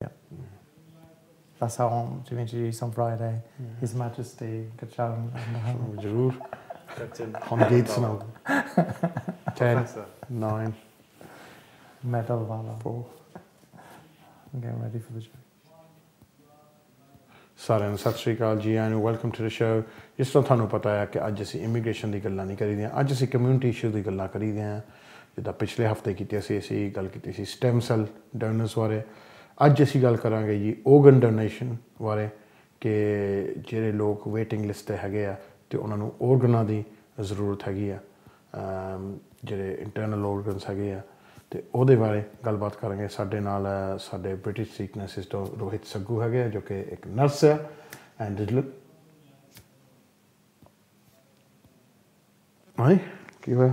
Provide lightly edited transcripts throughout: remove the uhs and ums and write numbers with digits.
Yeah. That's how I'm to introduce on Friday. His Majesty Kachang. Jarur. Captain. Hamdeed Snow. 10. Professor. 9. Medal Wala. 4. I'm getting ready for the show. सारे ਨੂੰ ਸਤਿ ਸ਼੍ਰੀ ਅਕਾਲ ਜੀ ਆਇਆਂ ਨੂੰ ਵੈਲਕਮ ਟੂ ਦ ਸ਼ੋ ਜਿਸ ਤਰ੍ਹਾਂ ਤੁਹਾਨੂੰ ਪਤਾ ਹੈ ਕਿ ਅੱਜ ਅਸੀਂ ਇਮੀਗ੍ਰੇਸ਼ਨ ਦੀ ਗੱਲਾਂ ਨਹੀਂ ਕਰੀਦੀਆਂ ਅੱਜ ਅਸੀਂ ਕਮਿਊਨਿਟੀ ਇਸ਼ੂ ਦੀ ਗੱਲਾਂ ਕਰੀਦੇ ਹਾਂ ਜਿੱਦਾਂ ਪਿਛਲੇ ਹਫਤੇ ਕੀਤੀ ਅਸੀਂ ਗੱਲ ਕੀਤੀ ਸੀ ਸਟੈਮ ਸੈੱਲ ਡੋਨਰਸ ਬਾਰੇ ਅੱਜ ਅਸੀਂ ਗੱਲ ਕਰਾਂਗੇ ਜੀ organ ਡੋਨੇਸ਼ਨ ਬਾਰੇ ਕਿ ਜਿਹੜੇ ਲੋਕ ਵੇਟਿੰਗ ਲਿਸਟ 'ਤੇ ਹੈਗੇ ਆ ਅਤੇ ਉਹਨਾਂ ਨੂੰ ਔਰਗਨਾਂ ਦੀ ਜ਼ਰੂਰਤ ਹੈਗੀ ਆ ਜਿਹੜੇ ਇੰਟਰਨਲ ਔਰਗਨਸ ਹੈਗੇ ਆ ਤੇ ਉਹਦੇ ਬਾਰੇ ਗੱਲਬਾਤ ਕਰਾਂਗੇ ਸਾਡੇ ਨਾਲ ਸਾਡੇ ਬ੍ਰਿਟਿਸ਼ ਸਿੱਖ ਨਰਸਿਸ ਤੋਂ ਰੋਹਿਤ ਸੱਗੂ ਹੈਗੇ ਆ ਜੋ ਕਿ ਇੱਕ ਨਰਸ ਹੈ ਐਂਡ ਹਾਂ ਕੀ ਹੋਇਆ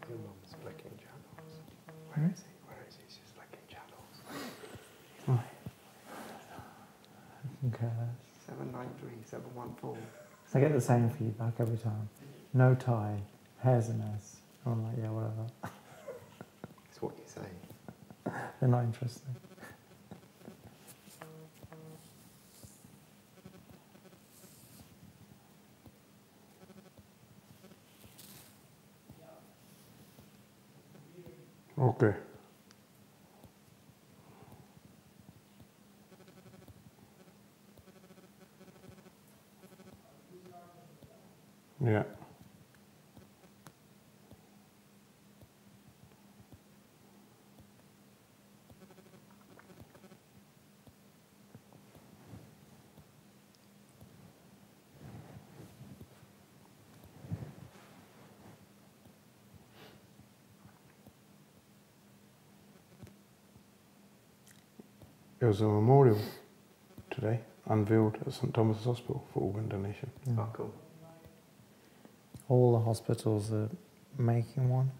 Your mum's flicking channels. Where is he? Where is he? She's flicking channels. Okay. 793-714. I get the same feedback every time. No tie, hair's a mess. I'm like, yeah, whatever. It's what you say. They're not interested. okay yeah There was a memorial today unveiled at St Thomas's Hospital for organ donation. Oh, cool. All the hospitals are making one.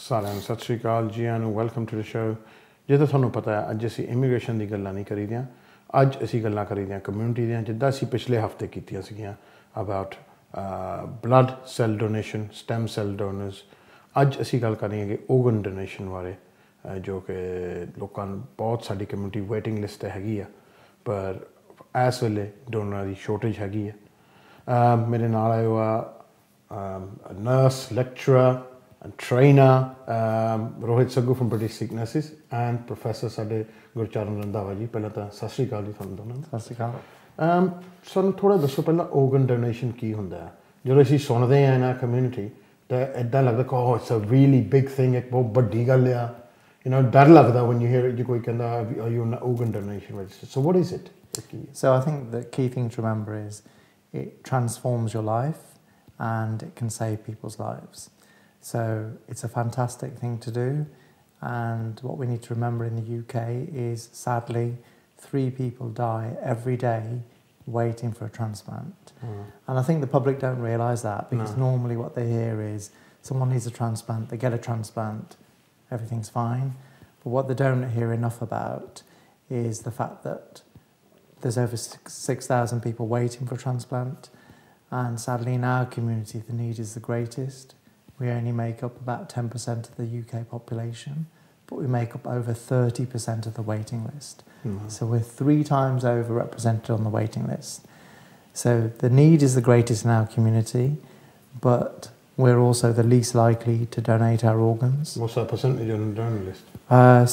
ਸਾਰਿਆਂ ਨੂੰ ਸਤਿ ਸ਼੍ਰੀ ਅਕਾਲ ਜੀ ਆਇਆਂ ਨੂੰ welcome to the show ਜਿੱਦਾਂ ਤੁਹਾਨੂੰ ਪਤਾ ਹੈ ਅੱਜ ਅਸੀਂ ਇਮੀਗ੍ਰੇਸ਼ਨ ਦੀ ਗੱਲਾਂ ਨਹੀਂ ਕਰੀਦੀਆਂ ਅੱਜ ਅਸੀਂ ਗੱਲਾਂ ਕਰੀਦੀਆਂ ਕਮਿਊਨਿਟੀ ਦੀਆਂ ਜਿੱਦਾਂ ਅਸੀਂ ਪਿਛਲੇ ਹਫਤੇ ਕੀਤੀਆਂ ਸੀਗੀਆਂ about blood cell donation stem cell donors ਅੱਜ ਅਸੀਂ ਗੱਲ ਕਰਾਂਗੇ organ ਡੋਨੇਸ਼ਨ ਬਾਰੇ ਜੋ ਕਿ ਲੋਕਾਂ ਨੂੰ ਬਹੁਤ ਸਾਡੀ ਕਮਿਊਨਿਟੀ ਵੇਟਿੰਗ ਲਿਸਟ 'ਤੇ ਹੈਗੀ ਆ ਪਰ ਇਸ ਵੇਲੇ ਡੋਨਰਾਂ ਦੀ ਸ਼ੋਰਟੇਜ ਹੈਗੀ ਆ ਮੇਰੇ ਨਾਲ ਆਏ ਹੋਇਆ nurse lecturer and trainer Rohit Saggu from British Sikh Nurses and Professor ਸਾਡੇ ਗੁਰਚਰਨ ਰੰਧਾਵਾ ਜੀ ਪਹਿਲਾਂ ਤਾਂ ਸਤਿ ਸ਼੍ਰੀ ਅਕਾਲ ਜੀ ਤੁਹਾਨੂੰ ਦੋਨਾਂ ਨੂੰ ਸਤਿ ਸ਼੍ਰੀ ਅਕਾਲ ਸਾਨੂੰ ਥੋੜ੍ਹਾ ਦੱਸੋ ਪਹਿਲਾਂ organ donation ਕੀ ਹੁੰਦਾ ਹੈ ਜਦੋਂ ਅਸੀਂ ਸੁਣਦੇ ਹਾਂ ਨਾ ਕਮਿਊਨਿਟੀ ਤਾਂ ਇੱਦਾਂ ਲੱਗਦਾ ਕਿ oh it's a really big thing ਇੱਕ ਬਹੁਤ ਵੱਡੀ ਗੱਲ ਆ ਡਰ ਲੱਗਦਾ when you hear it ਕੋਈ ਕਹਿੰਦਾ are you an organ donation registered so what is it So I think the key thing to remember is it transforms your life and it can save people's lives. So it's a fantastic thing to do, and what we need to remember in the UK is sadly 3 people die every day waiting for a transplant. And I think the public don't realise that because normally what they hear is someone needs a transplant, they get a transplant, everything's fine. But what they don't hear enough about is the fact that there's over 6,000 people waiting for a transplant, and sadly in our community the need is the greatest. we only make up about 10% of the UK population, but we make up over 30% of the waiting list. So we're 3 times overrepresented on the waiting list. So the need is the greatest in our community, but we're also the least likely to donate our organs. What's that percentage on the donor list?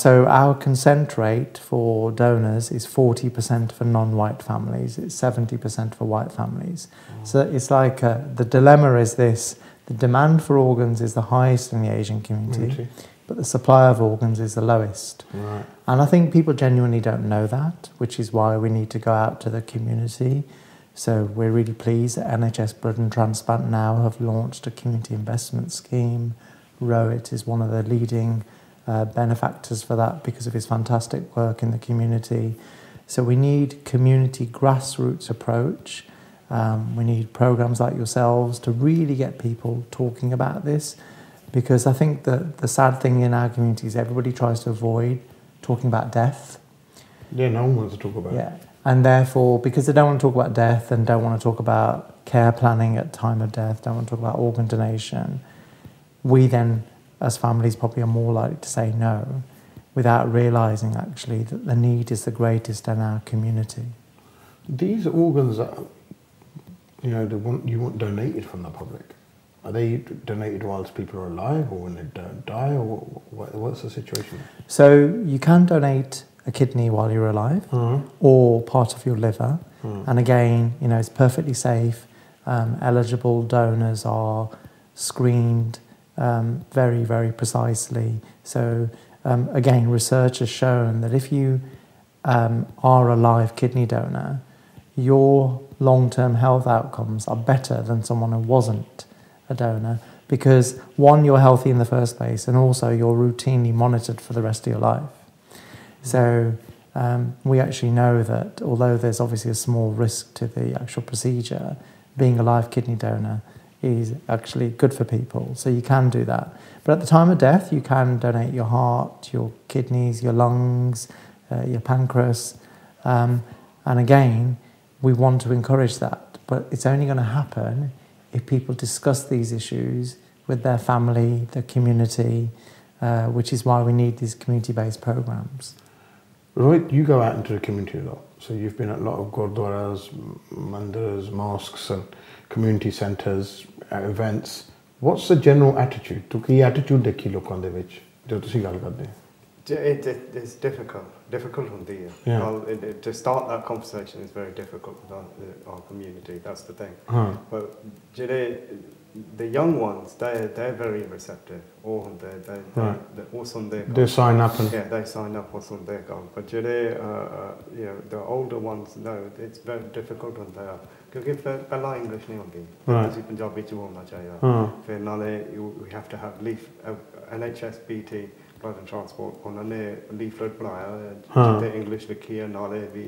So our consent rate for donors is 40% for non-white families, it's 70% for white families. So it's like the dilemma is this: the demand for organs is the highest in the Asian community, but the supply of organs is the lowest. Right. And I think people genuinely don't know that, which is why we need to go out to the community. So we're really pleased that NHS Blood and Transplant now have launched a community investment scheme. Rohit is one of the leading benefactors for that because of his fantastic work in the community. So we need community grassroots approach. We need programs like yourselves to really get people talking about this, because I think that the sad thing in our community is everybody tries to avoid talking about death. Yeah, no one wants to talk about it. Yeah, and therefore, because they don't want to talk about death and don't want to talk about care planning at time of death, don't want to talk about organ donation, we then, as families, probably are more likely to say no, without realising actually that the need is the greatest in our community. These organs that you want donated from the public, are they donated whilst people are alive, or when they die, or what's the situation? So you can donate a kidney while you're alive, or part of your liver, and again, it's perfectly safe. Eligible donors are screened very, very precisely. So again, research has shown that if you are a live kidney donor, your long-term health outcomes are better than someone who wasn't a donor, because one, you're healthy in the first place, and also you're routinely monitored for the rest of your life. So we actually know that although there's obviously a small risk to the actual procedure, being a live kidney donor is actually good for people. So you can do that. But at the time of death, you can donate your heart, your kidneys, your lungs, your pancreas. And again, we want to encourage that. But it's only going to happen if people discuss these issues with their family, their community, which is why we need these community-based programs. Rohit, you go out into the community a lot. So you've been at a lot of gurdwaras, mandirs, mosques and community centres, events. What's the general attitude? To ki attitude dekhi lokan de vich jo tusi gal karde ho? It's difficult on the to start that conversation is very difficult with our community. That's the thing. But the young ones, they're very receptive. They sign up and they sign up or something. But the older ones, no, it's very difficult on there. क्योंकि पहला English नहीं होती, किसी पंजाबी च बोलना चाहिए. फिर नाले we have to have NHS BT Blood and Transport उन्होंने leaflet बनाया जिसमें English लिखी है, नाले भी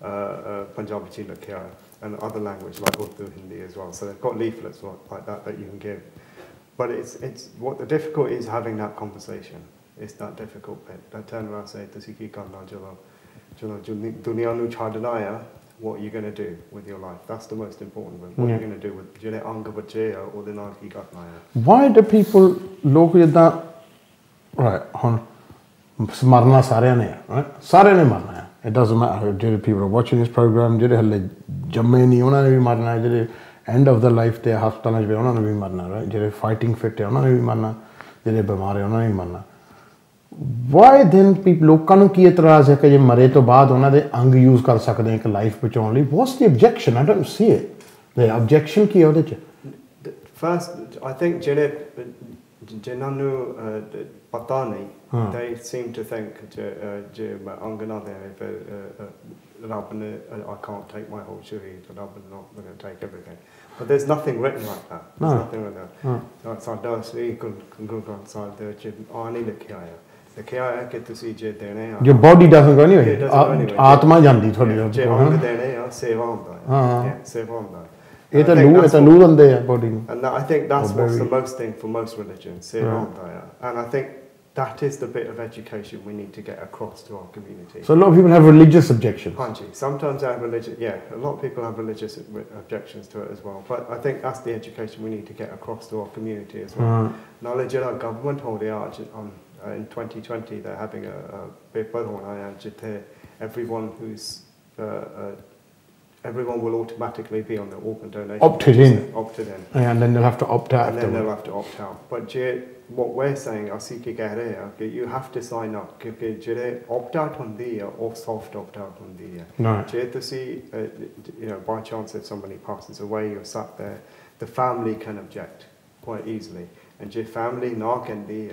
पंजाबी च लिखा है, and other language like Urdu, Hindi as well. So they've got leaflets like that you can give. But it's what the difficulty is having that conversation. It's that difficult bit. That turn around and say, "Tusi ki karna chalo dunia nu chhadna hai." What are you going to do with your life? That's the most important one. What are you going to do with jehde ang bache or the naal ki karna hai? Why do people log jida right hon marna sare ne right sare ne marna hai. It doesn't matter if people are watching this program jehde halle jamme nahi ਉਹਨਾਂ ਨੇ ਵੀ marna hai, jehde end of the life they hospital ਚ ਉਹਨਾਂ ਨੇ ਵੀ marna right, jehde fighting fit hai ਉਹਨਾਂ ਨੇ ਵੀ marna, jehde ਬਿਮਾਰ ਹੈ ਉਹਨਾਂ ਨੇ ਵੀ marna. Why then people ਲੋਕਾਂ ਨੂੰ ਕੀ ਇਤਰਾਜ਼ ਹੈ ਕਿ ਜੇ ਮਰੇ ਤੋਂ ਬਾਅਦ ਉਹਨਾਂ ਦੇ ਅੰਗ ਯੂਜ਼ ਕਰ ਸਕਦੇ ਆ ਇੱਕ ਲਾਈਫ ਬਚਾਉਣ ਲਈ? What's the objection? I don't see it. The objection ਕੀ ਹੈ ਉਹਦੇ ਚ? First, I think ਜਿਨ੍ਹਾਂ ਨੂੰ ਪਤਾ ਨਹੀਂ, they seem to think ਜੇ ਮੈਂ ਅੰਗ ਨਾ ਦੇਵੇ ਫਿਰ ਰੱਬ ਨੇ I can't take my whole shaheed, ਰੱਬ is not going to take everything. But there's nothing written like that. There's nothing written like that. ਸਾਡਾ ਸਹੀ ਗੁਰਗ੍ਰੰਥ ਸਾਹਿਬ ਦੇ ਵਿੱਚ ਆ ਨਹੀਂ ਲਿਖਿਆ ਹੈ. ਲਿਖਿਆ ਹੈ ਕਿ ਤੁਸੀਂ ਜੇ ਦੇਣੇ ਆ, your body doesn't go anyway, ਆਤਮਾ ਜਾਂਦੀ ਤੁਹਾਡੀ ਜੇ ਅੰਗ ਦੇਣੇ ਆ ਸੇਵਾ ਹੁੰਦਾ ਹੈ. ਸੇਵਾ ਹੁੰਦਾ ਹੈ. ਇਹ ਤਾਂ ਲੂ ਦਿੰਦੇ ਆ body ਨੂੰ. And I think that's what's the most thing for most religions, seva ਹੁੰਦਾ ਹੈ. And I think that is the bit of education we need to get across to our community. So a lot of people have religious objections. Sometimes they have religious, a lot of people have religious objections to it as well. But I think that's the education we need to get across to our community as well. Knowledge that our government hold in 2020 they're having a paper on everyone who's everyone will automatically be on the organ donation. Opted in. And then they'll have to opt out. And then they'll have to opt out. But what we're saying, you have to sign up. Opt out on or soft opt out on by chance if somebody passes away, you're sat there, the family can object quite easily. And if family can be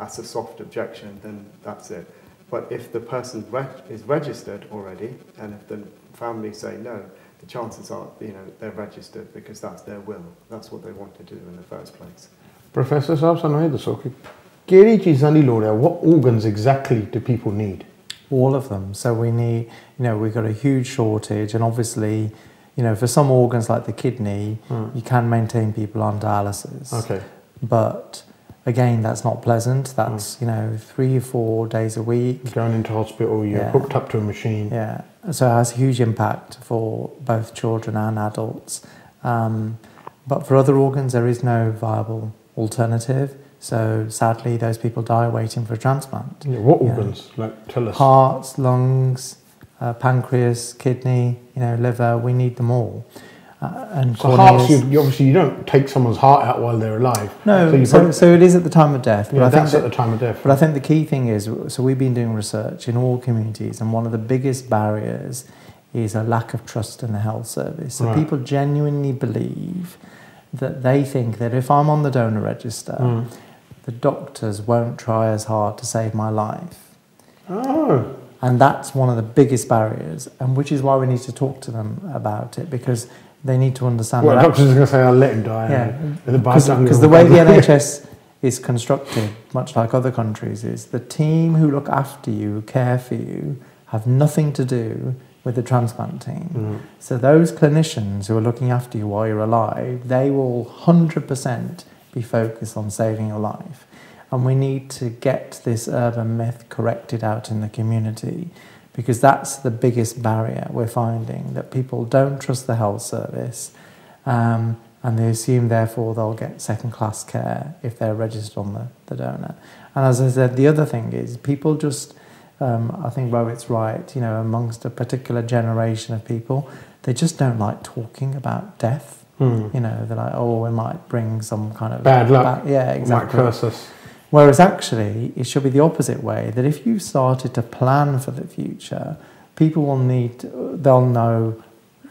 as a soft objection, then that's it. But if the person is registered already, and if the family say no, the chances are, they're registered because that's their will. That's what they want to do in the first place. Professor Saab, ਸਾਨੂੰ ਇਹ ਦੱਸੋ ਕਿ ਕਿਹੜੀ ਚੀਜ਼ਾਂ ਦੀ ਲੋੜ ਹੈ? What organs exactly do people need? All of them. So we need, we've got a huge shortage, and obviously, for some organs like the kidney, you can maintain people on dialysis. Okay. But again, that's not pleasant. That's 3 or 4 days a week. Going into hospital, you're hooked up to a machine. Yeah. So it has a huge impact for both children and adults. But for other organs, there is no viable alternative. So sadly, those people die waiting for a transplant. Yeah, what organs? Like, tell us. Hearts, lungs, pancreas, kidney, liver. We need them all. And so hearts, obviously you don't take someone's heart out while they're alive. No, so it is at the time of death. But that's at the time of death. But I think the key thing is, so we've been doing research in all communities, and one of the biggest barriers is a lack of trust in the health service. So people genuinely believe that they think that if I'm on the donor register, the doctors won't try as hard to save my life. Oh. And that's one of the biggest barriers, and which is why we need to talk to them about it, because they need to understand. Well, doctors are going to say, "I'll let him die." Yeah, because the way the NHS is constructed, much like other countries, is the team who look after you, who care for you, have nothing to do with the transplant team. So those clinicians who are looking after you while you're alive, they will 100% be focused on saving your life. And we need to get this urban myth corrected out in the community, because that's the biggest barrier we're finding, that people don't trust the health service, and they assume therefore they'll get second-class care if they're registered on the donor. And as I said, the other thing is people just, I think Rohit's right, amongst a particular generation of people, they just don't like talking about death. They're like, oh, it might bring some kind of bad luck. Yeah, exactly. Might curse us. Whereas actually, it should be the opposite way, that if you started to plan for the future, people they'll know,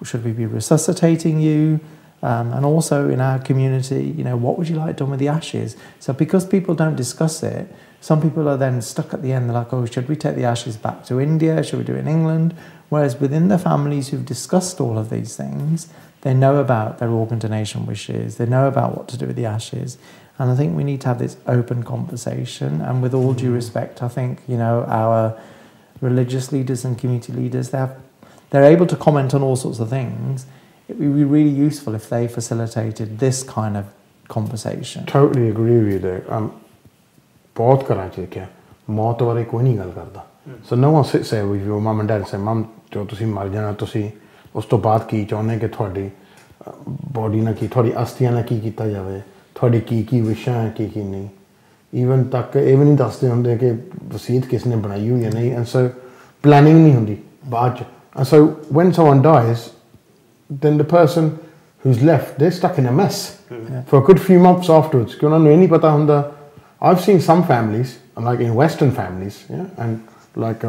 should we be resuscitating you? And also in our community, what would you like done with the ashes? So because people don't discuss it, some people are then stuck at the end, they're like, oh, should we take the ashes back to India? Should we do it in England? Whereas within the families who've discussed all of these things, they know about their organ donation wishes, they know about what to do with the ashes. And I think we need to have this open conversation. And with all due respect, I think, our religious leaders and community leaders, they're able to comment on all sorts of things. It would be really useful if they facilitated this kind of conversation. Totally agree with you there. बहुत करना चाहिए क्या मौत बारे कोई नहीं गल करता. So no one sits there with your mum and dad and say, "Mum, जो तुसी मर जाना तुसी उस तो बाद की चाहने कि थोड़ी बॉडी ना की थोड़ी अस्थियां ना की किता जावे थोड़ी की विशां है की नहीं." Even तक ये भी नहीं दसते होंगे कि वसीयत किसने बनाई हुई है नहीं. And so planning नहीं होती बाद च. And so when someone dies, then the person who's left, they're stuck in a mess for a good few months afterwards. क्यों उन्हें नहीं पता होंदा. I've seen some families, like in Western families, and like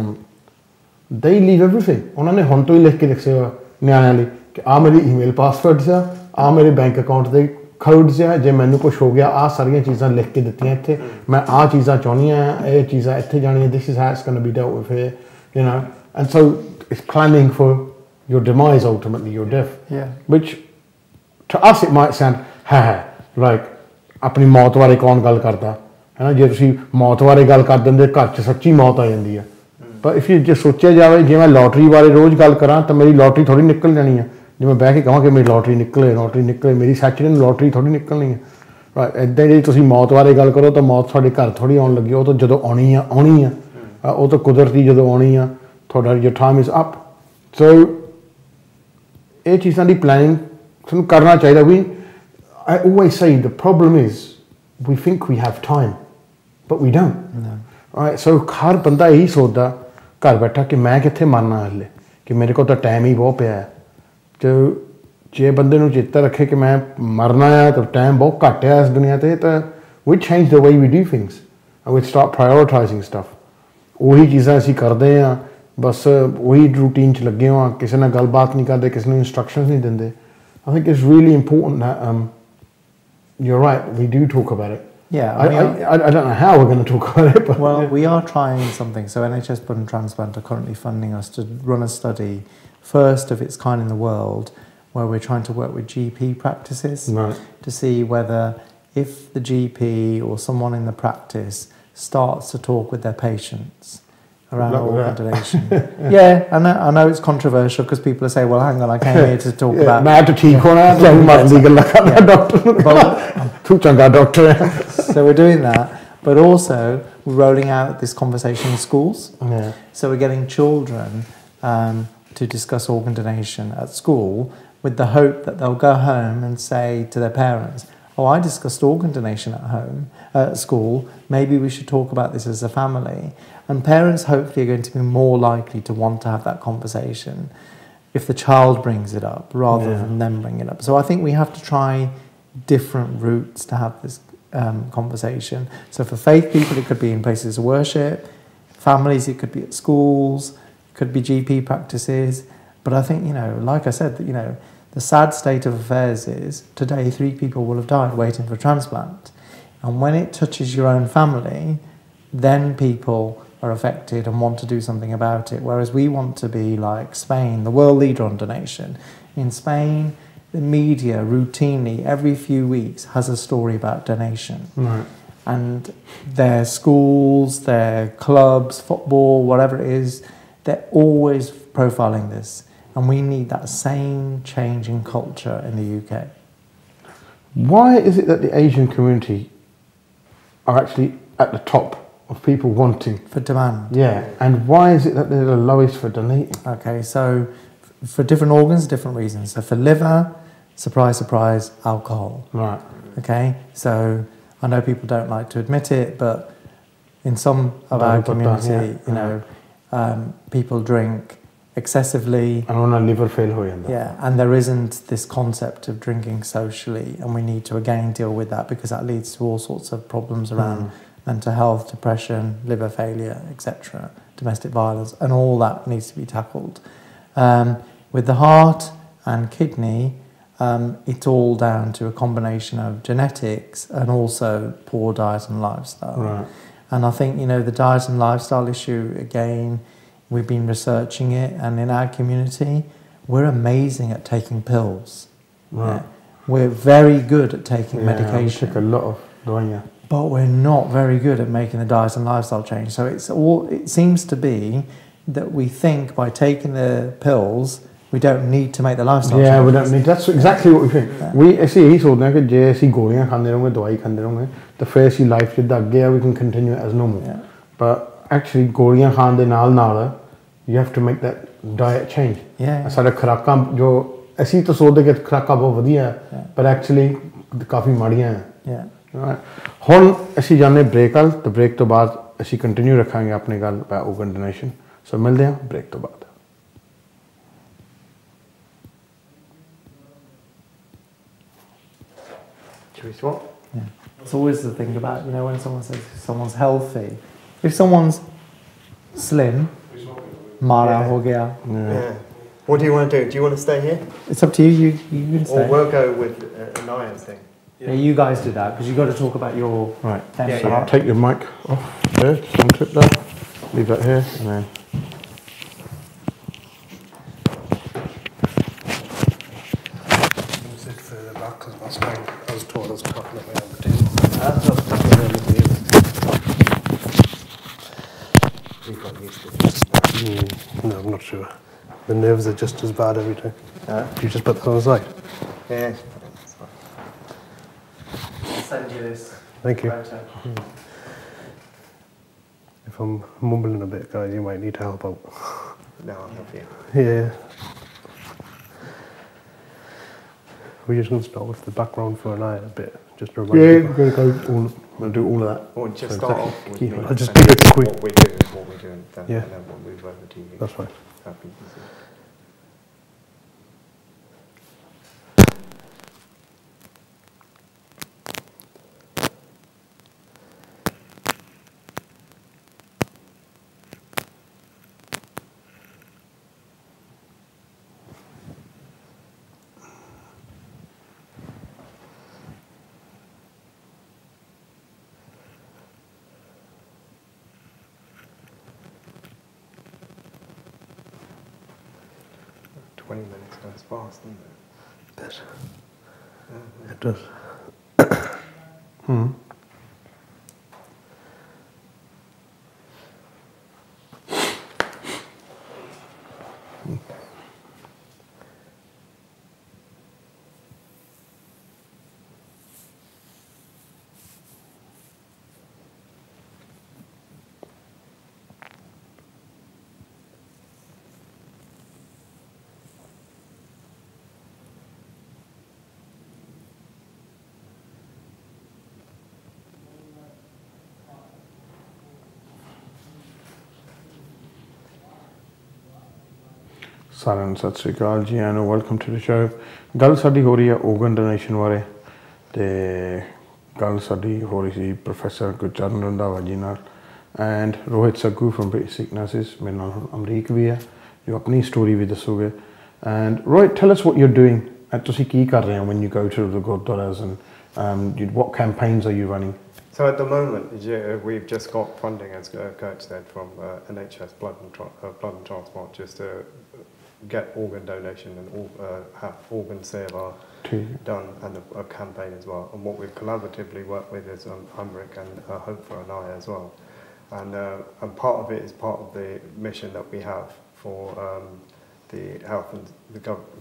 they leave everything. उन्होंने हुन तो ही लिख के रखे न्याणे ਲਈ कि आ मेरी ईमेल पासवर्ड से आ मेरे बैंक अकाउंट ਦੇ ਕੋਡ से जे मैनू कुछ हो गया आ सारियां चीज़ां लिख के दित्तियां इत्थे मैं आ चीज़ां चाहनियां ये चीज़ां इत्थे जानियां this is how it's going to be dealt with here, and so it's planning for your demise, ultimately your death. Which to us it might sound like अपनी मौत बारे कौन गल करता है ना जे तुसी मौत बारे गल कर दिंदे घर च सच्ची मौत आ जाती है. पर इफ जे सोचा जाए जे मैं लॉटरी बारे रोज़ गल करा तो मेरी लॉटरी थोड़ी निकल जानी है. जे मैं बह के कहां कि मेरी लॉटरी निकले मेरी सैटरडे लॉटरी थोड़ी निकलनी है. ਰਾਈਟ ਇੱਦਾਂ ਜੇ ਤੁਸੀਂ ਮੌਤ ਬਾਰੇ ਗੱਲ ਕਰੋ ਤਾਂ ਮੌਤ ਤੁਹਾਡੇ ਘਰ ਥੋੜ੍ਹੀ ਆਉਣ ਲੱਗੀ, ਉਹ ਤਾਂ ਜਦੋਂ ਆਉਣੀ ਆ ਉਹ ਤਾਂ ਕੁਦਰਤੀ ਜਦੋਂ ਆਉਣੀ ਆ, ਤੁਹਾਡਾ your time is up. So ਇਹ ਚੀਜ਼ਾਂ ਦੀ ਪਲੈਨਿੰਗ ਸਾਨੂੰ ਕਰਨਾ ਚਾਹੀਦਾ. I always say the problem is we think we have time but we don't. No. Right, so ਹਰ ਬੰਦਾ ਇਹੀ ਸੋਚਦਾ ਘਰ ਬੈਠਾ ਕਿ ਮੈਂ ਕਿੱਥੇ ਮਰਨਾ ਹਲੇ, ਕਿ ਮੇਰੇ ਕੋਲ ਤਾਂ ਟਾਈਮ ਹੀ ਬਹੁਤ ਪਿਆ ਹੈ. ਤੇ ਜੇ ਬੰਦੇ ਨੂੰ ਚੇਤਾ ਰੱਖੇ ਕਿ ਮੈਂ ਮਰਨਾ ਆ ਤਾਂ ਟਾਈਮ ਬਹੁਤ ਘੱਟ ਹੈ ਇਸ ਦੁਨੀਆ 'ਤੇ, ਤਾਂ we change the way we do things and we start prioritizing stuff. ਉਹੀ ਚੀਜ਼ਾਂ ਅਸੀਂ ਕਰਦੇ ਹਾਂ, ਬਸ ਉਹੀ ਰੂਟੀਨ 'ਚ ਲੱਗੇ ਹਾਂ, ਕਿਸੇ ਨਾਲ ਗੱਲਬਾਤ ਨਹੀਂ ਕਰਦੇ, ਕਿਸੇ ਨੂੰ instructions ਨਹੀਂ ਦਿੰਦੇ. I think it's really important that you're right, we do talk about it. Yeah, I don't know how we're going to talk about it. But well, we are trying something. So NHS Blood and Transplant are currently funding us to run a study, first of its kind in the world, where we're trying to work with GP practices to see whether if the GP or someone in the practice starts to talk with their patients around organ donation. Yeah, I know it's controversial because people are saying, well, hang on, I came here to talk about... मैं तो ठीक होना है, तो मर्जी गल्ला करना doctor तू चंगा डॉक्टर है. So we're doing that, but also we're rolling out this conversation in schools. Yeah. So we're getting children to discuss organ donation at school with the hope that they'll go home and say to their parents, oh, I discussed organ donation at home, at school, maybe we should talk about this as a family. And parents hopefully are going to be more likely to want to have that conversation if the child brings it up rather than them bring it up. So I think we have to try different routes to have this conversation. So for faith people, it could be in places of worship. Families, it could be at schools, it could be GP practices. But I think, like I said, the sad state of affairs is today 3 people will have died waiting for transplant. And when it touches your own family, then people are affected and want to do something about it. Whereas we want to be like Spain, the world leader on donation. In Spain, the media routinely, every few weeks, has a story about donation. Right. And their schools, their clubs, football, whatever it is, they're always profiling this. And we need that same change in culture in the UK. Why is it that the Asian community are actually at the top of people wanting? For demand. Yeah, and why is it that they're the lowest for donating? Okay, so for different organs, different reasons. So for liver, surprise, surprise, alcohol. Right. Okay, so I know people don't like to admit it, but in some of our community, people drink excessively. And on a liver fail ho janda. Yeah, and there isn't this concept of drinking socially, and we need to again deal with that because that leads to all sorts of problems around mental health, depression, liver failure, etc., domestic violence, and all that needs to be tackled. With the heart and kidney, it's all down to a combination of genetics and also poor diet and lifestyle. Right. And I think, the diet and lifestyle issue, again, we've been researching it, and in our community, we're amazing at taking pills. Right. Yeah. We're very good at taking medication. We take a lot of doanya. But we're not very good at making the diet and lifestyle change. So it seems to be that we think by taking the pills, we don't need to make the lifestyle change. Yeah, we don't need. That's exactly what we think. Yeah. We ऐसे ही सोचते हैं कि जे ऐसी गोलियां खाते रहेंगे, दवाई खाते रहेंगे, तो फिर ऐसी लाइफ जिद्दां अगे we can continue as normal. Yeah. But actually गोलियां खाने दे नाल you have to make that diet change. Yeah. सारे खुराकां जो ऐसी तो सोचते कि खुराकां बहुत वधिया है, but actually काफी माड़ियां हैं. Yeah. Right. ਹੁਣ ਅਸੀਂ ਜਾਣੇ ਬ੍ਰੇਕ ਵੱਲ, ਤੇ ਬ੍ਰੇਕ ਤੋਂ ਬਾਅਦ ਅਸੀਂ ਕੰਟੀਨਿਊ ਰੱਖਾਂਗੇ ਆਪਣੀ ਗੱਲ organ donation. ਸੋ ਮਿਲਦੇ ਹਾਂ ਬ੍ਰੇਕ ਤੋਂ ਬਾਅਦ. Should we swap? Yeah. It's always the thing about, when someone says someone's healthy, if someone's slim, mara ho gaya. Yeah. What do you want to do? Do you want to stay here? It's up to you. You can stay. Or we'll go with Anaya's thing. Yeah, you guys do that because you've got to talk about your Right. Yeah. Take your mic off there, just unclip that, leave that here, and then. Sit further back because that's fine. I was told I was talking at my own table. That's not talking around the table. We've got used to it. No, I'm not sure. The nerves are just as bad every time. You just put that on the side. Yeah. send you this. Thank you. Photo. If I'm mumbling a bit, guys, you might need to help out. No, I'll help you. Yeah. We're just going to start with the background for an eye a bit, just to remind Yeah, people. we'll do all of that. Or just So start exactly. off with Key me highlights. I'll just and do it quick. what we do, what we do, and then, Yeah. and then we'll move over to you. That's fine. Happy to see. Minutes goes fast, doesn't it? It does. ਸਾਰਿਆਂ ਨੂੰ ਸਤਿ ਸ਼੍ਰੀ ਅਕਾਲ ਜੀ and welcome to the show ਗੱਲ ਸਾਡੀ ਹੋ ਰਹੀ ਹੈ organ ਡੋਨੇਸ਼ਨ ਬਾਰੇ ਤੇ ਗੱਲ ਸਾਡੀ ਹੋ ਰਹੀ ਸੀ ਪ੍ਰੋਫੈਸਰ ਗੁਰਚਰਨ ਰੰਧਾਵਾ ਜੀ ਨਾਲ and Rohit Saggu from basic nurses ਮੇਰੇ ਨਾਲ ਅਮਰੀਕ ਵੀ ਹੈ ਜੋ ਆਪਣੀ ਸਟੋਰੀ ਵੀ ਦੱਸੋਗੇ and Rohit tell us what you are doing and ਤੁਸੀਂ ਕੀ ਕਰ ਰਹੇ ਹੋ when you go to the gurdwaras and what campaigns are you running? So at the moment, we've just got funding, as Kurt said, from NHS Blood and Transport, just to get organ donation and have organ save done, and a campaign as well. And what we collaboratively work with is Umbric and Hope for an Eye as well. And part of it is part of the mission that we have for the health and the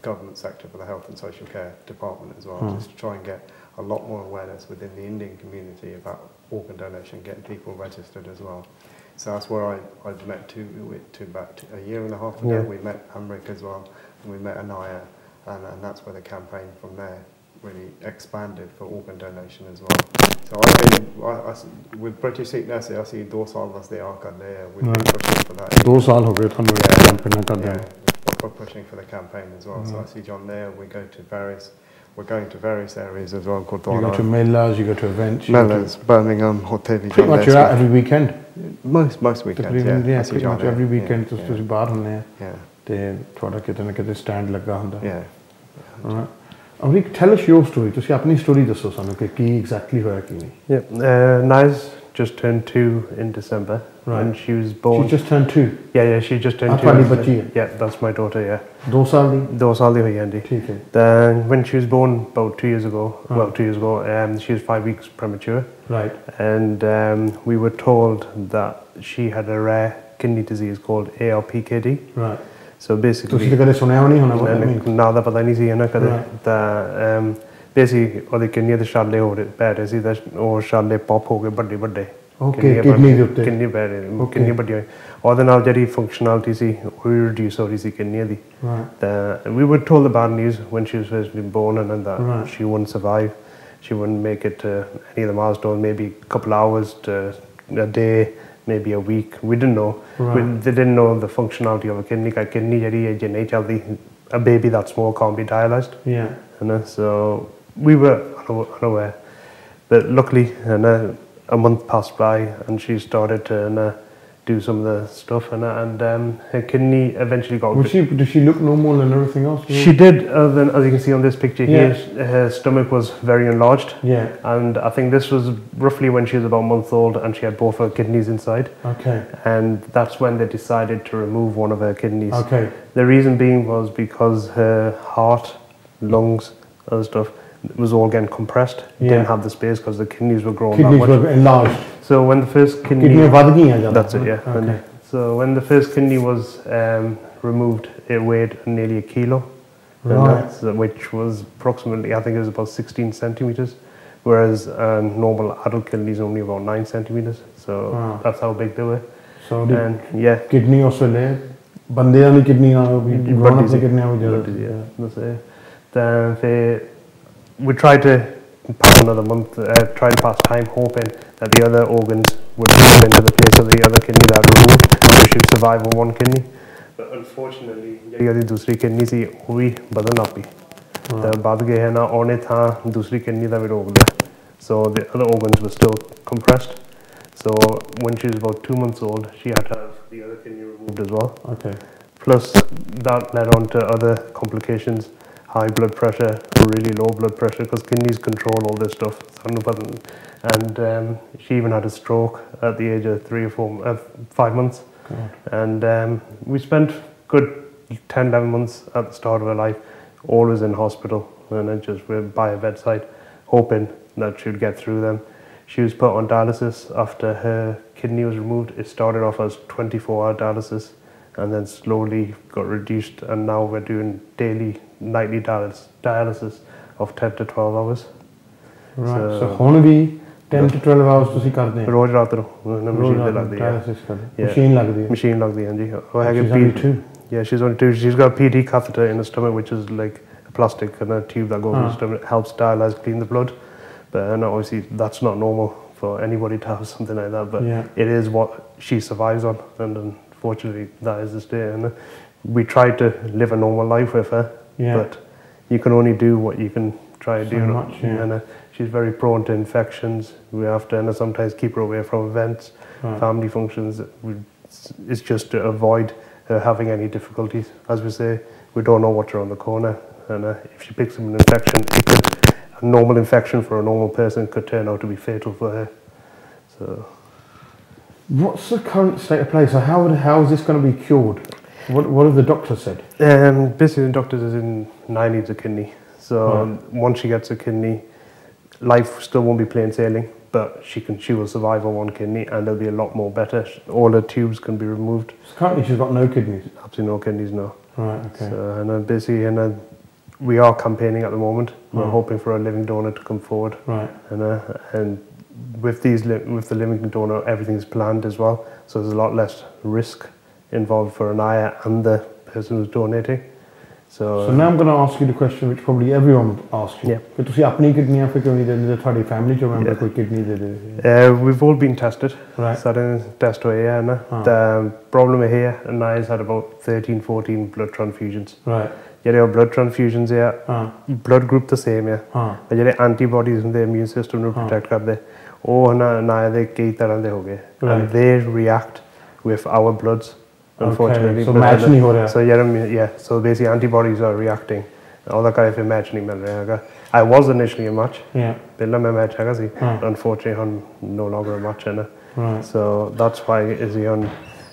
government sector, for the health and social care department as well, just to try and get a lot more awareness within the Indian community about organ donation, getting people registered as well. So that's where I met about a year and a half ago. Yeah. We met Amrik as well, and we met Anaya, and that's where the campaign from there really expanded for organ donation as well. So I've been with British Sikh Nurses, I see 2 ਸਾਲ ਵਾਸਤੇ ਆ ਕਰਦੇ ਆ. We've been pushing for that. 2 ਸਾਲ ਹੋ ਗਏ ਤੁਹਾਨੂੰ campaign ਕਰਦੇ We're pushing for the campaign as well. So I see John there. We're going to various areas as well. You go to melas, you go to events. Melas, Birmingham, Hotevi. Pretty much you're out every weekend. Most weekends, yeah. Yeah, pretty much every weekend ਤੁਸੀਂ ਬਾਹਰ ਹੁੰਦੇ ਆ Yeah. ਤੇ ਤੁਹਾਡਾ ਕਿਤੇ ਨਾ ਕਿਤੇ stand ਲੱਗਾ ਹੁੰਦਾ Yeah. ਅਮਰੀਕ ਟੈਲ ਅਸ ਯੋਰ ਸਟੋਰੀ ਤੁਸੀਂ ਆਪਣੀ ਸਟੋਰੀ ਦੱਸੋ ਸਾਨੂੰ ਕਿ ਕੀ ਐਗਜ਼ੈਕਟਲੀ ਹੋਇਆ ਕੀ ਨਹੀਂ Yeah, Naz just turned 2 in December. Right. When she was born. She just turned 2? Yeah, she just turned 2. ਤੁਹਾਡੀ ਬੱਚੀ ਹੈ? Yeah, that's my daughter, yeah. 2 ਸਾਲ ਦੀ? 2 ਸਾਲ ਦੀ ਹੋਈ ਹੈ ਜੀ। ਠੀਕ ਹੈ। Then when she was born about 2 years ago, well 2 years ago, she was 5 weeks premature. Right. And we were told that she had a rare kidney disease called ALPKD. Right. So basically ਤੁਸੀਂ ਕਦੇ ਸੁਣਿਆ ਨਹੀਂ ਹੋਣਾ ਨਾ ਦਾ ਪਤਾ ਨਹੀਂ ਸੀ ਨਾ ਕਦੇ ਤਾਂ basically ਉਹਦੇ ਕਿਡਨੀ ਦੇ ਛਾਲੇ ਹੋ ਰਹੇ ਪੈ ਰਹੇ ਸੀ ਤਾਂ ਉਹ ਛਾਲੇ ਪੌਪ ਹੋ ਗਏ ਵੱਡੇ ਵੱਡੇ ਕਿਡਨੀ ਦੇ ਉੱਤੇ ਕਿਡਨੀ ਪੈ ਰਹੇ ਕਿਡਨੀ ਵੱਡੀ ਹੋਈ ਉਹਦੇ ਨਾਲ ਜਿਹੜੀ ਫੰਕਸ਼ਨੈਲਿਟੀ ਸੀ ਉਹ ਰਿਡਿਊਸ ਹੋ ਰਹੀ ਸੀ ਕਿਡਨੀ ਦੀ ਤਾਂ we were told the bad news when she was first born and that she wouldn't survive, she wouldn't make it to any of the milestones, maybe a couple hours to a day, maybe a week. We didn't know. They didn't know the functionality of a kidney. A kidney je nahi chaldi, a baby that small can't be dialyzed. Yeah. And so we were unaware. But luckily, a month passed by and she started to do some of the stuff and her kidney eventually got... Did she look normal and everything else? She did, then as you can see on this picture here, her stomach was very enlarged. Yeah. And I think this was roughly when she was about a month old and she had both her kidneys inside. Okay. And that's when they decided to remove one of her kidneys. Okay. The reason being was because her heart, lungs and stuff was all getting compressed. Didn't have the space because the kidneys were growing that much. Kidneys were enlarged. So when the first kidney... That's it, yeah. Okay. So when the first kidney was removed, it weighed nearly a kilo. Right. Which was approximately, I think it was about 16 centimetres. whereas a normal adult kidney is only about 9 centimeters. So that's how big they were. So yeah, kidney also le ਬੰਦਿਆਂ ਦੀ kidney ਨਾਲ ਵੀ grown up ਦੀ kidney ਨਾਲ ਵੀ ਜ਼ਿਆਦਾ that's it. Then we tried to pass another month, try to pass time hoping that the other organs would come into the place of the other kidney that removed, so she would survive on one kidney. But unfortunately, the दूसरी kidney सी वो भी बदल ना P. तो बाद के है ना औने था दूसरी kidney that we रोक दिया. So the other organs were still compressed. So when she was about 2 months old, she had to have the other kidney removed as well. Okay. Plus that led on to other complications. High blood pressure, really low blood pressure, because kidneys control all this stuff. And she even had a stroke at the age of 5 months. God. And we spent good 10, 11 months at the start of her life, always in hospital, and then just by her bedside, hoping that she would get through them. She was put on dialysis after her kidney was removed. It started off as 24-hour dialysis, and then slowly got reduced, and now we're doing daily, nightly dialysis of 10 to 12 hours. Right. So ਹੁਣ ਵੀ 10 to 12 hours ਤੁਸੀਂ ਕਰਦੇ ਹੋ? ਰੋਜ਼ ਰਾਤ ਨੂੰ machine ਤੇ ਲੱਗਦੀ ਹੈ। dialysis ਕਰਦੇ ਮਸ਼ੀਨ ਲੱਗਦੀ ਹੈ? ਮਸ਼ੀਨ ਲੱਗਦੀ ਹੈ ਹਾਂਜੀ। ਉਹ ਹੈਗੇ She's only 2? Yeah, she's only 2. She's got a PD catheter in the stomach, which is like a plastic kind of tube that goes in the stomach. It helps dialyze, clean the blood. But obviously that's not normal for anybody to have something like that. But it is what she survives on, and unfortunately that is the state. And we try to live a normal life with her, but you can only do what you can try to do. Much, and she's very prone to infections. We have to sometimes keep her away from events, family functions. It's just to avoid her having any difficulties. As we say, we don't know what's around the corner, and if she picks up an infection, a normal infection for a normal person could turn out to be fatal for her. So, what's the current state of play? So how is this going to be cured? What have the doctors said? Basically, the doctor is in Naya needs a kidney. So once she gets a kidney, life still won't be plain sailing, but she will survive on one kidney, and it'll be a lot more better. All her tubes can be removed. So currently, she's got no kidneys. Absolutely no kidneys, no. Right. Okay. So, basically, we are campaigning at the moment. We're hoping for a living donor to come forward. Right. And with the living donor, everything's planned as well. So there's a lot less risk involved for Anaya and the person who's donating. So now I'm going to ask you the question which probably everyone asks you. But ਤੁਸੀਂ ਆਪਣੀ ਕਿਡਨੀਆਂ ਫਿਰ ਕਿਉਂ ਨਹੀਂ ਦਿੰਦੇ? ਤੁਹਾਡੀ family ਚੋਂ member ਕੋਈ kidney ਦੇ ਦੇ? We've all been tested. Right. Certain test ਹੋਏ ਆ ਨਾ. The problem here, Anaya's had about 13, 14 blood transfusions. Right. ਜਿਹੜੇ blood transfusions ਆ, blood group the same ਆ. ਪਰ ਜਿਹੜੇ antibodies ਹੁੰਦੇ immune system ਨੂੰ protect ਕਰਦੇ, ਉਹ ਨਾ Anaya ਦੇ ਕਈ ਤਰ੍ਹਾਂ ਦੇ ਹੋ ਗਏ. And they react with our bloods. Unfortunately, so match नहीं हो रहा. So so basically antibodies are reacting. All that kind of match नहीं मिल रहा है. I was initially a match. Yeah. पहला मैं match है सी. Unfortunately, I'm no longer a match है ना. Right. So that's why is he on.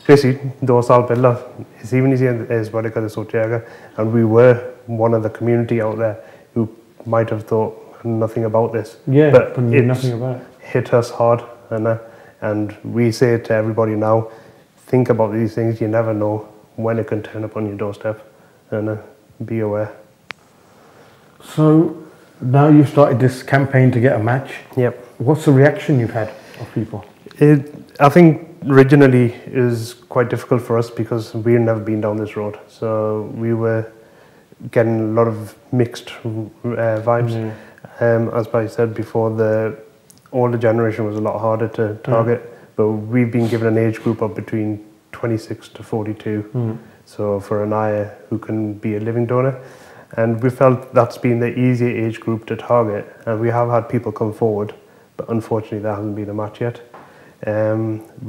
Basically, 2 साल पहला is even easier as बारे का सोचा है. And we were one of the community out there who might have thought nothing about this. Yeah. But nothing about it. Hit us hard, and we say to everybody now. Think about these things. You never know when it can turn up on your doorstep, and be aware. So now you've started this campaign to get a match. Yep. What's the reaction you've had of people? I think originally is quite difficult for us because we've never been down this road. So we were getting a lot of mixed vibes. As I said before, the older generation was a lot harder to target. But we've been given an age group of between 26 to 42. So for Anaya, who can be a living donor. And we felt that's been the easier age group to target. And we have had people come forward, but unfortunately there hasn't been a match yet.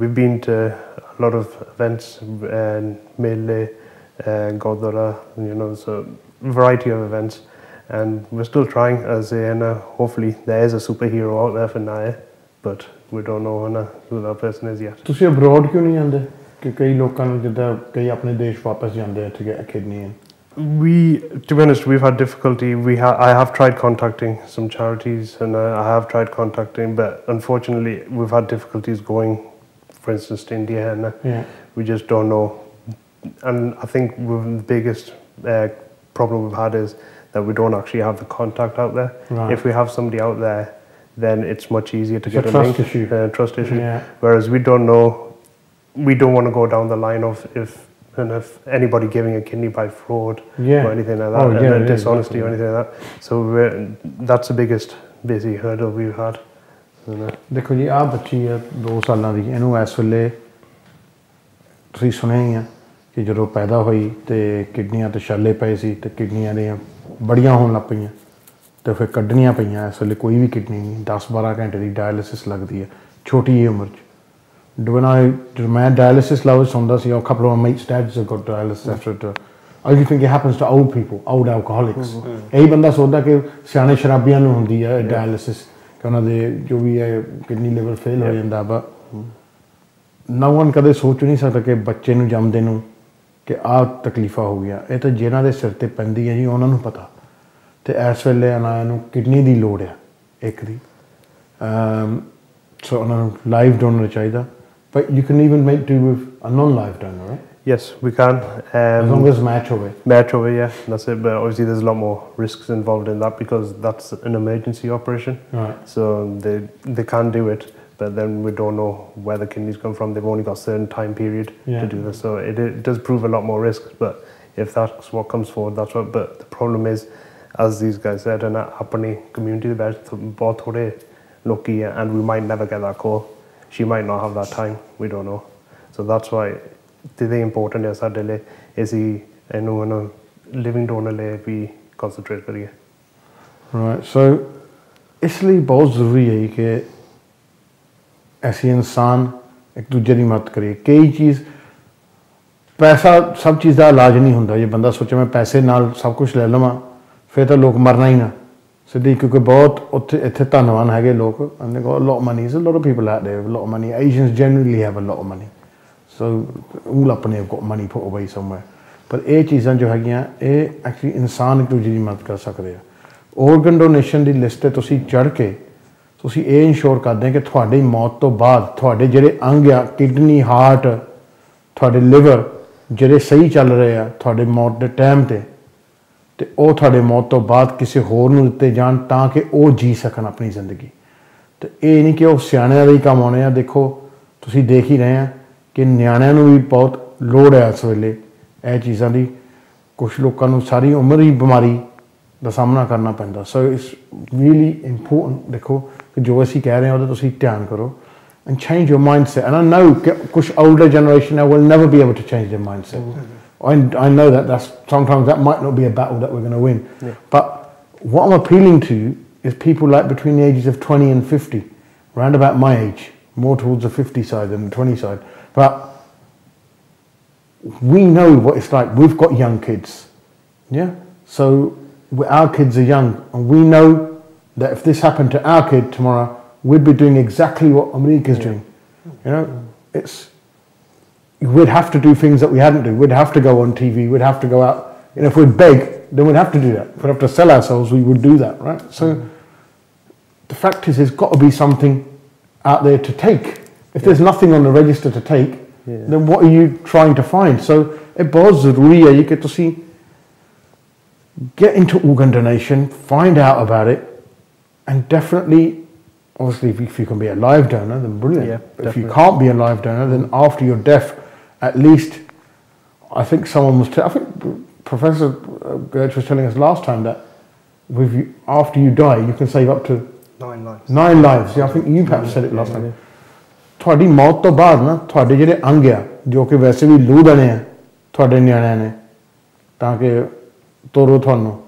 We've been to a lot of events, Mele, Godora, so a variety of events. And we're still trying as hopefully there is a superhero out there for Naya. But we don't know who that person is yet. ਤੁਸੀਂ abroad ਕਿਉਂ ਨਹੀਂ ਜਾਂਦੇ? ਕਿ ਕਈ ਲੋਕਾਂ ਨੂੰ ਜਿੱਦਾਂ ਕਈ ਆਪਣੇ ਦੇਸ਼ ਵਾਪਸ ਜਾਂਦੇ ਆ to get a kidney in. To be honest, we've had difficulty. I have tried contacting some charities, and I have tried contacting, but unfortunately, we've had difficulties going, for instance, to India, and we just don't know. And I think the biggest problem we've had is that we don't actually have the contact out there. Right. If we have somebody out there then it's much easier to It's a get a trust link. issue. Trust issue. Yeah. Whereas we don't know, we don't want to go down the line of if anybody giving a kidney by fraud Yeah. or anything like that, Oh, yeah, and yeah, dishonesty exactly. or anything like that. So that's the biggest busy hurdle we've had. ਦੇਖੋ ਜੀ ਆਹ ਬੱਚੀ ਆ 2 ਸਾਲਾਂ ਦੀ ਇਹਨੂੰ ਇਸ ਵੇਲੇ ਤੁਸੀਂ ਸੁਣਿਆ ਹੀ ਆ ਕਿ ਜਦੋਂ ਪੈਦਾ ਹੋਈ ਤੇ ਕਿਡਨੀਆਂ ਤੇ ਛਾਲੇ ਪਏ ਸੀ ਤੇ ਕਿਡਨੀਆਂ ਦੀਆਂ ਬੜੀਆਂ ਹੋਣ ਲੱਗ ਪਈਆਂ ਤੇ ਫਿਰ ਕੱਢਣੀਆਂ ਪਈਆਂ ਇਸ ਵੇਲੇ ਕੋਈ ਵੀ ਕਿਡਨੀ ਨਹੀਂ 10-12 ਘੰਟੇ ਦੀ ਡਾਇਲਿਸਿਸ ਲੱਗਦੀ ਹੈ ਛੋਟੀ ਜਿਹੀ ਉਮਰ 'ਚ ਜਦੋਂ ਮੈਂ ਡਾਇਲਿਸਿਸ ਲਾਉ ਸੁਣਦਾ ਸੀ ਉਹ couple of my mates dads have got dialysis after I do think it happens to old people, old alcoholics. ਇਹੀ ਬੰਦਾ ਸੋਚਦਾ ਕਿ ਸਿਆਣੇ ਸ਼ਰਾਬੀਆਂ ਨੂੰ ਹੁੰਦੀ ਹੈ ਡਾਇਲਿਸਿਸ ਕਿ ਉਹਨਾਂ ਦੇ ਜੋ ਵੀ ਹੈ ਕਿਡਨੀ ਲੈਵਲ ਫੇਲ ਹੋ ਜਾਂਦਾ ਬਟ no one ਕਦੇ ਸੋਚ ਨਹੀਂ ਸਕਦਾ ਕਿ ਬੱਚੇ ਨੂੰ ਜੰਮਦੇ ਨੂੰ ਕਿ ਆਹ ਤਕਲੀਫਾਂ ਹੋ ਗਈਆਂ ਇਹ ਤਾਂ ਜਿਹਨਾਂ ਦੇ ਸਿਰ ਤੇ ਪੈਂਦੀ ਹੈ ਜੀ ਉਹਨਾਂ ਨੂੰ ਪਤਾ ਤੇ ਇਸ ਵੇਲੇ ਉਹਨਾਂ ਨੂੰ ਕਿਡਨੀ ਦੀ ਲੋੜ ਆ ਇੱਕ ਦੀ ਸੋ ਉਹਨਾਂ ਨੂੰ ਲਾਈਵ ਡੋਨਰ ਚਾਹੀਦਾ but you can even make do with a non-live donor, right? Yes, we can. As long as match over. Match over, yeah, that's it. But obviously, there's a lot more risks involved in that because that's an emergency operation. Right. So they can do it, but then we don't know where the kidneys come from. They've only got a certain time period to do this, so it does prove a lot more risks. But if that's what comes forward, that's what. But the problem is, as these guys said, and apni community the best bahut thode lucky, and we might never get that call. She might not have that time. We don't know. So that's why. The important है साढ़े लिए ऐसी इन्होंने living donor ले भी concentrate करिए. Right. So इसलिए बहुत ज़रूरी है कि ऐसे इंसान एक दूसरे की मदद करे कई चीज़ पैसा सब चीज़ का इलाज नहीं होता ये बंदा सोचे मैं पैसे नाल सब कुछ ले लवां फिर तो लोग मरना ही ना सिद्धि क्योंकि बहुत उत्थे इत्थे धनवान है लोग and they got a lot of money. There's a lot of people out there with a lot of money. Asians generally have a lot of money. So all अपने have got money put away somewhere. पर ये चीज़ां जो हैगियां ये actually इंसान एक दूसरे की मदद कर सकते हैं organ donation ਦੀ ਲਿਸਟ ਤੇ ਤੁਸੀਂ ਚੜ੍ਹ ਕੇ ਤੁਸੀਂ ਇਹ ਇਨਸ਼ੋਰ ਕਰਦੇ ਆ ਕਿ ਤੁਹਾਡੀ ਮੌਤ ਤੋਂ ਬਾਅਦ ਤੁਹਾਡੇ ਜਿਹੜੇ ਅੰਗ ਆ ਕਿਡਨੀ ਹਾਰਟ ਤੁਹਾਡੇ ਲਿਵਰ ਜਿਹੜੇ ਸਹੀ ਚੱਲ ਰਹੇ ਆ ਤੁਹਾਡੇ ਮੌਤ ਦੇ ਟਾਈਮ ਤੇ ਉਹ ਤੁਹਾਡੇ ਮੌਤ ਤੋਂ ਬਾਅਦ ਕਿਸੇ ਹੋਰ ਨੂੰ ਦਿੱਤੇ ਜਾਣ ਤਾਂ ਕਿ ਉਹ ਜੀ ਸਕਣ ਆਪਣੀ ਜ਼ਿੰਦਗੀ ਤੇ ਇਹ ਨਹੀਂ ਕਿ ਉਹ ਸਿਆਣਿਆਂ ਦੇ ਹੀ ਕੰਮ ਆਉਣੇ ਆ ਦੇਖੋ ਤੁਸੀਂ ਦੇਖ ਹੀ ਰਹੇ ਆ ਕਿ ਨਿਆਣਿਆਂ ਨੂੰ ਵੀ ਬਹੁਤ ਲੋੜ ਹੈ ਇਸ ਵੇਲੇ ਇਹ ਚੀਜ਼ਾਂ ਦੀ ਕੁਝ ਲੋਕਾਂ ਨੂੰ ਸਾਰੀ ਉਮਰ ਹੀ ਬਿਮਾਰੀ ਦਾ ਸਾਹਮਣਾ ਕਰਨਾ ਪੈਂਦਾ ਸੋ ਇਟਸ ਰੀਅਲੀ ਇੰਪੋਰਟੈਂਟ ਦੇਖੋ ਕਿ ਜੋ ਅਸੀਂ ਕਹਿ ਰਹੇ ਹਾਂ ਉਹਦਾ ਤੁਸੀਂ ਧਿਆਨ ਕਰੋ and change your mindset and I know kuch older generation now will never be able to change their mindset. I know that's sometimes that might not be a battle that we're going to win. But what I'm appealing to is people like between the ages of 20 and 50 round about my age more towards the 50 side than the 20 side but we know what it's like. We've got young kids, yeah, so our kids are young and we know that if this happened to our kid tomorrow we'd be doing exactly what America's doing. You know, we'd have to do things that we hadn't do. We'd have to go on TV. We'd have to go out. You know, if we'd beg, then we'd have to do that. If we'd have to sell ourselves, we would do that, right? So the fact is, there's got to be something out there to take. If there's nothing on the register to take, then what are you trying to find? So it boils ज़रूरी है कि तुसी get into organ donation, find out about it, and definitely. Obviously, if you can be a live donor, then brilliant. Yeah, but if you can't be a live donor, then after your death, at least, I think someone was. I think Professor Gertz was telling us last time that with you, after you die, you can save up to 9 lives. 9 lives. Yeah, I think you perhaps said it last time. ਤੁਹਾਡੀ ਮੌਤ ਤੋਂ ਬਾਅਦ ਨਾ ਤੁਹਾਡੇ ਜਿਹੜੇ ਅੰਗ ਆ ਜੋ ਕਿ ਵੈਸੇ ਵੀ ਲੂ ਦਣੇ ਆ ਤੁਹਾਡੇ ਨਿਆਣਿਆਂ ਨੇ ਤਾਂ ਕਿ ਤੋਰੋ ਤੁਹਾਨੂੰ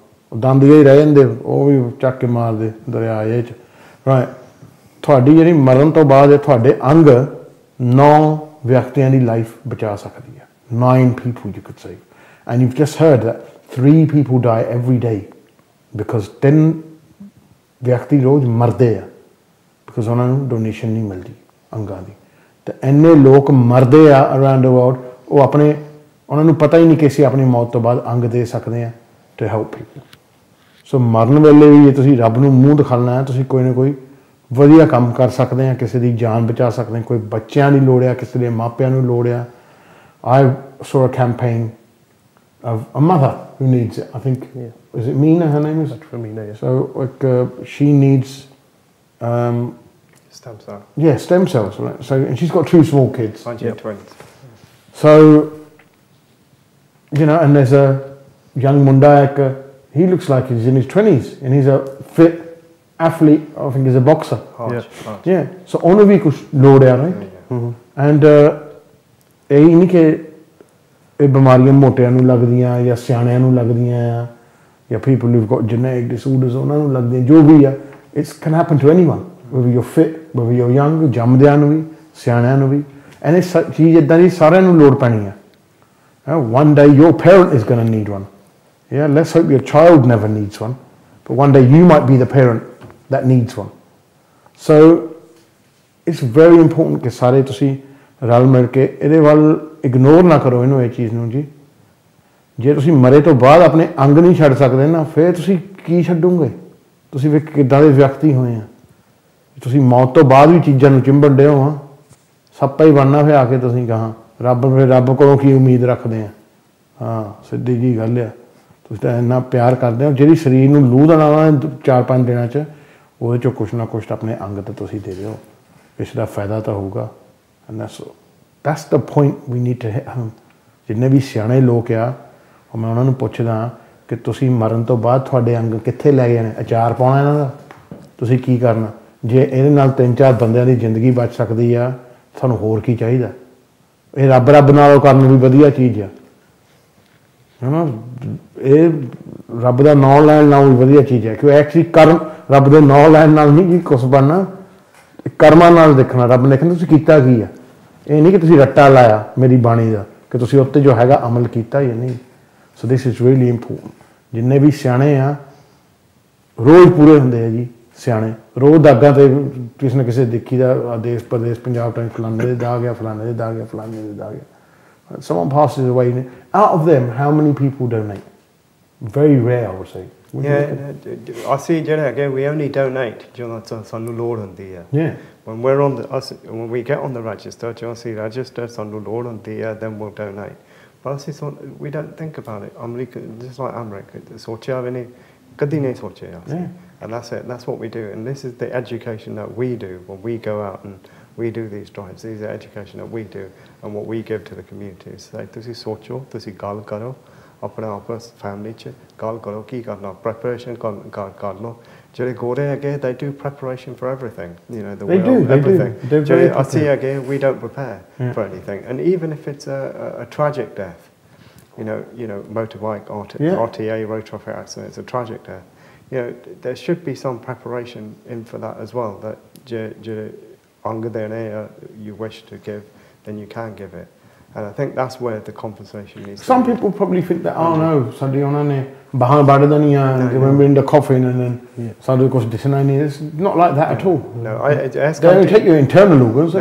ਦੰਦ ਜਿਹੇ ਰਹਿ ਜਾਂਦੇ ਉਹ ਵੀ ਚੱਕ ਕੇ ਮਾਰਦੇ ਦਰਿਆ ਇਹ 'ਚ ਰਾਈਟ ਤੁਹਾਡੀ ਜਿਹੜੀ ਮਰਨ ਤੋਂ ਬਾਅਦ ਤੁਹਾਡੇ ਅੰਗ 9 ਵਿਅਕਤੀਆਂ ਦੀ ਲਾਈਫ ਬਚਾ ਸਕਦੀ ਹੈ 9 people you could save and you've just heard that 3 people die every day because 3 ਵਿਅਕਤੀ ਰੋਜ਼ ਮਰਦੇ ਆ because ਉਹਨਾਂ ਨੂੰ ਡੋਨੇਸ਼ਨ ਨਹੀਂ ਮਿਲਦੀ ਅੰਗਾਂ ਦੀ ਤੇ ਇੰਨੇ ਲੋਕ ਮਰਦੇ ਆ ਅਰਾਊਂਡ ਦ ਵਰਲਡ ਉਹ ਆਪਣੇ ਉਹਨਾਂ ਨੂੰ ਪਤਾ ਹੀ ਨਹੀਂ ਕਿ ਅਸੀਂ ਆਪਣੀ ਮੌਤ ਤੋਂ ਬਾਅਦ ਅੰਗ ਦੇ ਸਕਦੇ ਹਾਂ ਟੂ ਹੈਲਪ ਪੀਪਲ ਸੋ ਮਰਨ ਵੇਲੇ ਵੀ ਜੇ ਤੁਸੀਂ ਰੱਬ ਨੂੰ ਮੂੰਹ ਦਿਖਾਉਣਾ ਹੈ ਤੁਸੀਂ ਕੋਈ ਨਾ ਕੋਈ ਵਧੀਆ ਕੰਮ ਕਰ ਸਕਦੇ ਆ ਕਿਸੇ ਦੀ ਜਾਨ ਬਚਾ ਸਕਦੇ ਆ ਕੋਈ ਬੱਚਿਆਂ ਦੀ ਲੋੜ ਆ ਕਿਸੇ ਦੇ ਮਾਪਿਆਂ ਨੂੰ ਲੋੜ ਆ I saw a campaign of a mother who needs it I think is it Mina her name is That's for Mina, yeah. so like she needs Stem cell. Yeah, stem cells. Right? So, and she's got 2 small kids. Twins. So, you know, and there's a young Munda, he looks like he's in his 20s and he's a fit athlete. I think he's a boxer. Harj. Yeah. So, ਉਹਨੂੰ ਵੀ ਕੁਝ ਲੋੜ ਆ, right? And ਇਹ ਨਹੀਂ ਕਿ ਇਹ ਬਿਮਾਰੀਆਂ ਮੋਟਿਆਂ ਨੂੰ ਲੱਗਦੀਆਂ ਜਾਂ ਸਿਆਣਿਆਂ ਨੂੰ ਲੱਗਦੀਆਂ ਆ ਜਾਂ people who've got genetic disorders ਉਹਨਾਂ ਨੂੰ ਲੱਗਦੀਆਂ ਜੋ ਵੀ ਆ it can happen to anyone whether you're fit whether you're young ਜੰਮਦਿਆਂ ਨੂੰ ਵੀ ਸਿਆਣਿਆਂ ਨੂੰ ਵੀ and ਇਹ ਚੀਜ਼ ਇਦਾਂ ਦੀ ਸਾਰਿਆਂ ਨੂੰ ਲੋੜ ਪੈਣੀ ਆ one day your parent is going to need one yeah let's hope your child never needs one but one day you might be the parent that needs one so it's very important ਕਿ ਸਾਰੇ ਤੁਸੀਂ ਰਲ ਮਿਲ ਕੇ ਇਹਦੇ ਵੱਲ ignore ਨਾ ਕਰੋ ਇਹਨੂੰ ਇਹ ਚੀਜ਼ ਨੂੰ ਜੀ ਜੇ ਤੁਸੀਂ ਮਰੇ ਤੋਂ ਬਾਅਦ ਆਪਣੇ ਅੰਗ ਨਹੀਂ ਛੱਡ ਸਕਦੇ ਨਾ ਫਿਰ ਤੁਸੀਂ ਕੀ ਛੱਡੋਗੇ ਤੁਸੀਂ ਵੀ ਕਿੱਦਾਂ ਦੇ ਵਿਅਕਤੀ ਹੋਏ ਆ ਤੁਸੀਂ ਮੌਤ ਤੋਂ ਬਾਅਦ ਵੀ ਚੀਜ਼ਾਂ ਨੂੰ ਚਿੰਬੜ ਡੇ ਹੋ ਸੱਪਾ ਹੀ ਬਣਨਾ ਫਿਰ ਆ ਕੇ ਤੁਸੀਂ ਕਹਾਂ ਰੱਬ ਕੋਲੋਂ ਕੀ ਉਮੀਦ ਰੱਖਦੇ ਆ ਹਾਂ ਸਿੱਧੀ ਜੀ ਗੱਲ ਆ ਤੁਸੀਂ ਤਾਂ ਇੰਨਾ ਪਿਆਰ ਕਰਦੇ ਹੋ ਜਿਹੜੀ ਸਰੀਰ ਨੂੰ ਲੂਹ ਦੇਣਾ 4-5 ਦਿਨਾਂ 'ਚ ਉਹਦੇ 'ਚੋਂ ਕੁਛ ਨਾ ਕੁਛ ਆਪਣੇ ਅੰਗ ਤੇ ਤੁਸੀਂ ਦੇ ਦਿਓ ਇਸ ਦਾ ਫਾਇਦਾ ਤਾਂ ਹੋਊਗਾ and that's the point we need to hit home ਜਿੰਨੇ ਵੀ ਸਿਆਣੇ ਲੋਕ ਆ ਉਹ ਮੈਂ ਉਹਨਾਂ ਨੂੰ ਪੁੱਛਦਾ ਕਿ ਤੁਸੀਂ ਮਰਨ ਤੋਂ ਬਾਅਦ ਤੁਹਾਡੇ ਅੰਗ ਕਿੱਥੇ ਲੈ ਗਏ ਨੇ ਅਚਾਰ ਪਾਉਣਾ ਇਹਨਾਂ ਦਾ ਤੁਸੀਂ ਕੀ ਕਰਨਾ ਜੇ ਇਹਦੇ ਨਾਲ 3-4 ਬੰਦਿਆਂ ਦੀ ਜ਼ਿੰਦਗੀ ਬਚ ਸਕਦੀ ਆ ਤੁਹਾਨੂੰ ਹੋਰ ਕੀ ਚਾਹੀਦਾ ਇਹ ਰੱਬ ਨਾਲੋਂ ਕਰਨ ਵੀ ਵਧੀਆ ਚੀਜ਼ ਆ ਹਨਾ ਇਹ ਰੱਬ ਦਾ ਨਾਮ ਲੈਣ ਨਾਲ ਵੀ ਵਧੀਆ ਚੀਜ਼ ਹੈ ਕਿਉਂ ਐਕਚੁਅਲੀ ਕਰਮ ਰੱਬ ਦੇ ਨਾਮ ਲੈਣ ਨਾਲ ਨਹੀਂ ਜੀ ਕੁਛ ਬਣਨਾ ਕਰਮਾਂ ਨਾਲ ਦੇਖਣਾ ਰੱਬ ਨੇ ਕਹਿੰਦਾ ਤੁਸੀਂ ਕੀਤਾ ਕੀ ਆ ਇਹ ਨਹੀਂ ਕਿ ਤੁਸੀਂ ਰੱਟਾ ਲਾਇਆ ਮੇਰੀ ਬਾਣੀ ਦਾ ਕਿ ਤੁਸੀਂ ਉੱਤੇ ਜੋ ਹੈਗਾ ਅਮਲ ਕੀਤਾ ਜਾਂ ਨਹੀਂ ਸੋ ਦਿਸ ਇਜ਼ ਰੀਅਲੀ ਇੰਪੋਰਟੈਂਟ ਜਿੰਨੇ ਵੀ ਸਿਆਣੇ ਆ ਰੋਜ਼ ਪੂਰੇ ਹੁੰਦੇ ਆ ਜੀ ਸਿਆਣੇ ਰੋਜ਼ ਦਾਗਾਂ ਤੇ ਕਿਸੇ ਨਾ ਕਿਸੇ ਦੇਖੀ ਦਾ ਦੇਸ਼ ਪ੍ਰਦੇਸ਼ ਪੰਜਾਬ ਟਾਈਮ ਫਲਾਣੇ ਦੇ ਦਾਗ ਆ ਫਲਾਣੇ ਦੇ ਦਾਗ ਆ ਫਲਾਣੇ ਦੇ ਦਾਗ ਆ someone passes away out of them how many people donate very rare I would say I see we only donate ਸਾਨੂੰ ਲੋੜ ਹੁੰਦੀ ਹੈ yeah when we get on the register see register ਸਾਨੂੰ ਲੋੜ ਹੁੰਦੀ ਹੈ then we'll donate but we don't think about it just like Amrit ਸੋਚਿਆ ਵੀ ਨਹੀਂ ਕਦੀ ਨਹੀਂ ਸੋਚਿਆ and that's it that's what we do and this is the education that we do when we go out and we do these drives these are education that we do and what we give to the community so ਤੁਸੀਂ ਸੋਚੋ ਤੁਸੀਂ ਗੱਲ ਕਰੋ ਆਪਣੇ ਆਪਸ family 'ਚ ਗੱਲ ਕਰੋ ਕੀ ਕਰਨਾ preparation ਕਰ ਲਓ ਜਿਹੜੇ ਗੋਰੇ ਹੈਗੇ they do preparation for everything you know the will everything I see again we don't prepare for anything and even if it's a tragic death you know motorbike RTA road traffic accident it's a tragic death you know there should be some preparation in for that as well that you wish to give then you can give it and I think that's where the compensation needs some people probably think that oh no ਸਾਡੇ ਉਹਨਾਂ ਨੇ ਬਾਹਰ ਵੱਢ ਦੇਣੀ ਆ remember in the coffin and then ਸਾਡੇ ਕੁਝ ਦਿਸਣਾ ਨਹੀਂ it's not like that at all no they don't take your internal organs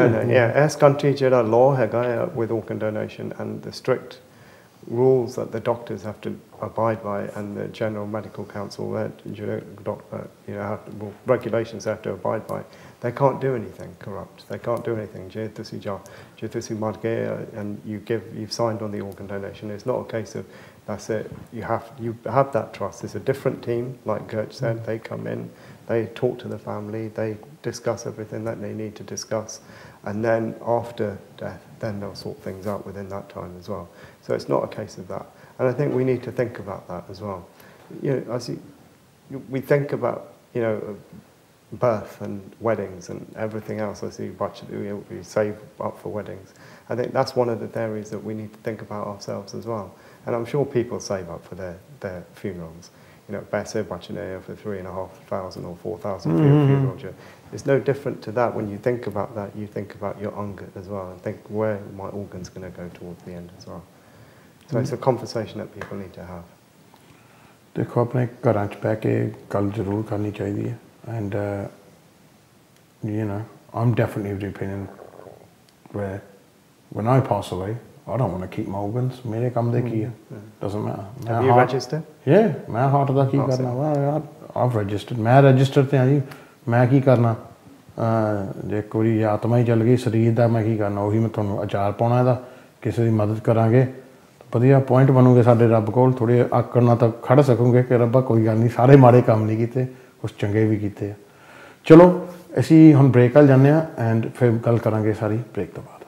ਇਸ country ਜਿਹੜਾ law ਹੈਗਾ with organ donation and the strict rules that the doctors have to abide by and the General Medical Council regulations they have to abide by they can't do anything corrupt they can't do anything ਜੇ ਤੁਸੀਂ ਮਰ ਗਏ and you've signed on the organ donation it's not a case of that's it you have that trust it's a different team like Gert said they come in they talk to the family they discuss everything that they need to discuss and then after death then they'll sort things out within that time as well so it's not a case of that and I think we need to think about that as well you know we think about you know birth and weddings and everything else I see we save up for weddings I think that's one of the areas that we need to think about ourselves as well and I'm sure people save up for their funerals you know better budgeting for 3,500 or 4,000 for your funeral it's no different to that when you think about that you think about your anga as well and think where my organ's going to go towards the end as well so it's a conversation that people need to have ਦੇਖੋ ਆਪਣੇ ਘਰਾਂ 'ਚ ਬਹਿ ਕੇ ਗੱਲ ਜ਼ਰੂਰ ਕਰਨੀ ਚਾਹੀਦੀ ਹੈ and you know I'm definitely of the opinion where when I pass away I don't want to keep my organs ਮੇਰੇ ਕੰਮ ਦੇ ਕੀ ਹੈ doesn't matter have you registered yeah ਮੈਂ ਹਾਰਟ ਦਾ ਕੀ ਕਰਨਾ ਵਾ ਯਾਰ I've registered ਮੈਂ ਰਜਿਸਟਰ ਤੇ ਆ ਜੀ ਮੈਂ ਕੀ ਕਰਨਾ ਜੇ ਕੋਈ ਆਤਮਾ ਹੀ ਚੱਲ ਗਈ ਸਰੀਰ ਦਾ ਮੈਂ ਕੀ ਕਰਨਾ ਉਹੀ ਮੈਂ ਤੁਹਾਨੂੰ ਅਚਾਰ ਪਾਉਣਾ ਇਹਦਾ ਕਿਸੇ ਦੀ ਮਦਦ ਕਰਾਂਗੇ ਵਧੀਆ ਪੁਆਇੰਟ ਬਣੋਗੇ ਸਾਡੇ ਰੱਬ ਕੋਲ ਥੋੜੇ ਆਕੜ ਨਾਲ ਤਾਂ ਖੜ ਸਕੋਗੇ ਕਿ ਰੱਬਾ ਕੋਈ ਗੱਲ ਨਹੀਂ ਸਾਰੇ ਮਾੜੇ ਕੰਮ ਨਹੀਂ ਕੀਤੇ ਕੁਛ ਚੰਗੇ ਵੀ ਕੀਤੇ ਆ ਚਲੋ ਅਸੀਂ ਹੁਣ ਬ੍ਰੇਕ ਵੱਲ ਜਾਂਦੇ ਹਾਂ ਐਂਡ ਫਿਰ ਗੱਲ ਕਰਾਂਗੇ ਸਾਰੀ ਬ੍ਰੇਕ ਤੋਂ ਬਾਅਦ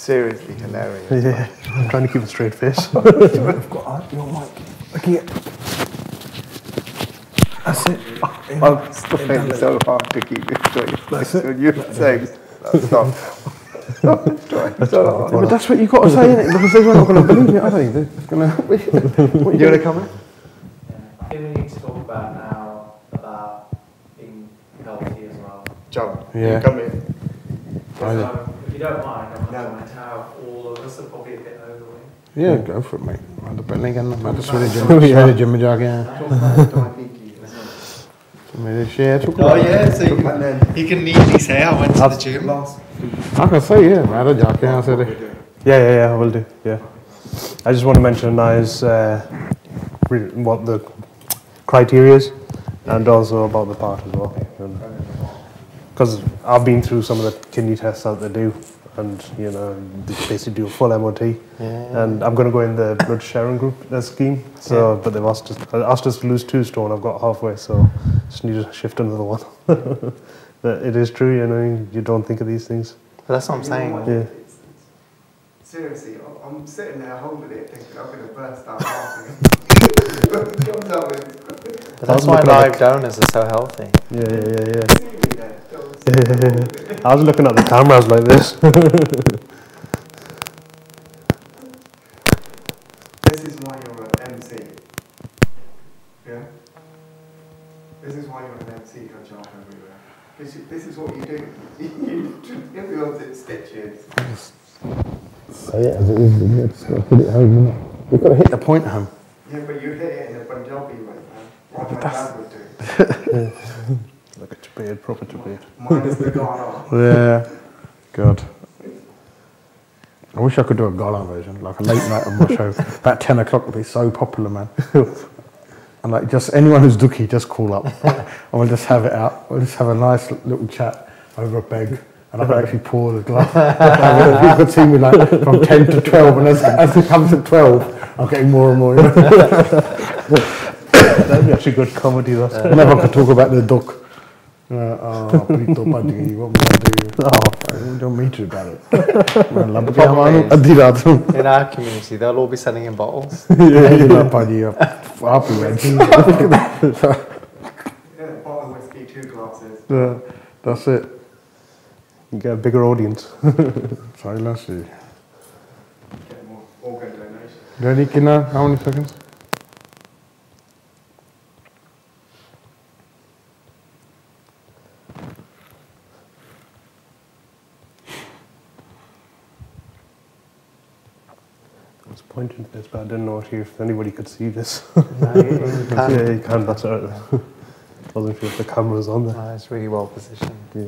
Seriously hilarious. Yeah, I'm trying to keep a straight face. I've got your mic. Okay. That's it. I'm trying so hard to keep it straight. Like when you're saying, stop. I'm trying so hard. But that's what you got to say, innit? Because they're not going to believe it, are they? They're going to... You want to come in? Yeah. I think we need to talk about now about being healthy as well. John, Yeah. you come in. So, if you don't mind, I'm going to how all of us are probably a bit overweight. Yeah, go for it, mate. I'm the belly again. I'm just sweaty gym jog in. Maybe share. Oh yeah, so you can neatly say I went to the gym. I can say, yeah, man. I jog in. I said it. Yeah, I will do. Yeah, I just want to mention now is what the criteria is, and also about the part as well. Because I've been through some of the kidney tests that they do, and you know they basically do a full MOT. Yeah. And I'm going to go in the blood sharing group scheme. So, but they've asked us to lose 2 stone. I've got halfway, so just need to shift another one. But it is true, you know. You don't think of these things. But that's what I'm saying. Yeah. Seriously, I'm sitting there holding it thinking I'm going to burst out laughing. But that's why live donors are so healthy. Yeah. I was looking at the cameras like this. This is why you're an MC. Yeah? This is why you're an MC, Harjap, everywhere. This is what you do. Everyone's in stitches. Say it as it is. Hit it home, innit? You've got to hit the point home. Yeah, but you hit it in a Punjabi way, man. What my dad would do. Like a Japan, proper Japan. Minus the Ghana. Yeah. God. I wish I could do a Gala version, like a late night on my show. About 10 o'clock would be so popular, man. And like just anyone who's dookie, just call up. And we'll just have it out. We'll just have a nice little chat over a peg. And I can actually pour the glass. You could see me like from 10 to 12. And as it comes to 12, I'm getting more and more. You know? That'd be actually good comedy, that. Whenever I could talk about the duck. Prito Paddy, what would I do? Oh, don't mean to about it. The problem is, in our community, they'll all be selling in bottles. Yeah, Paddy, happy man. Yeah, bottle of whiskey, 2 glasses. That's it. You get a bigger audience. Silence. Get more organ donation. Ready, Kina? How many seconds? I was pointing to this, but I didn't know if anybody could see this. No, you can. Yeah, you can. That's all right. Wasn't sure if the camera was on there. No, it's really well positioned. Yeah.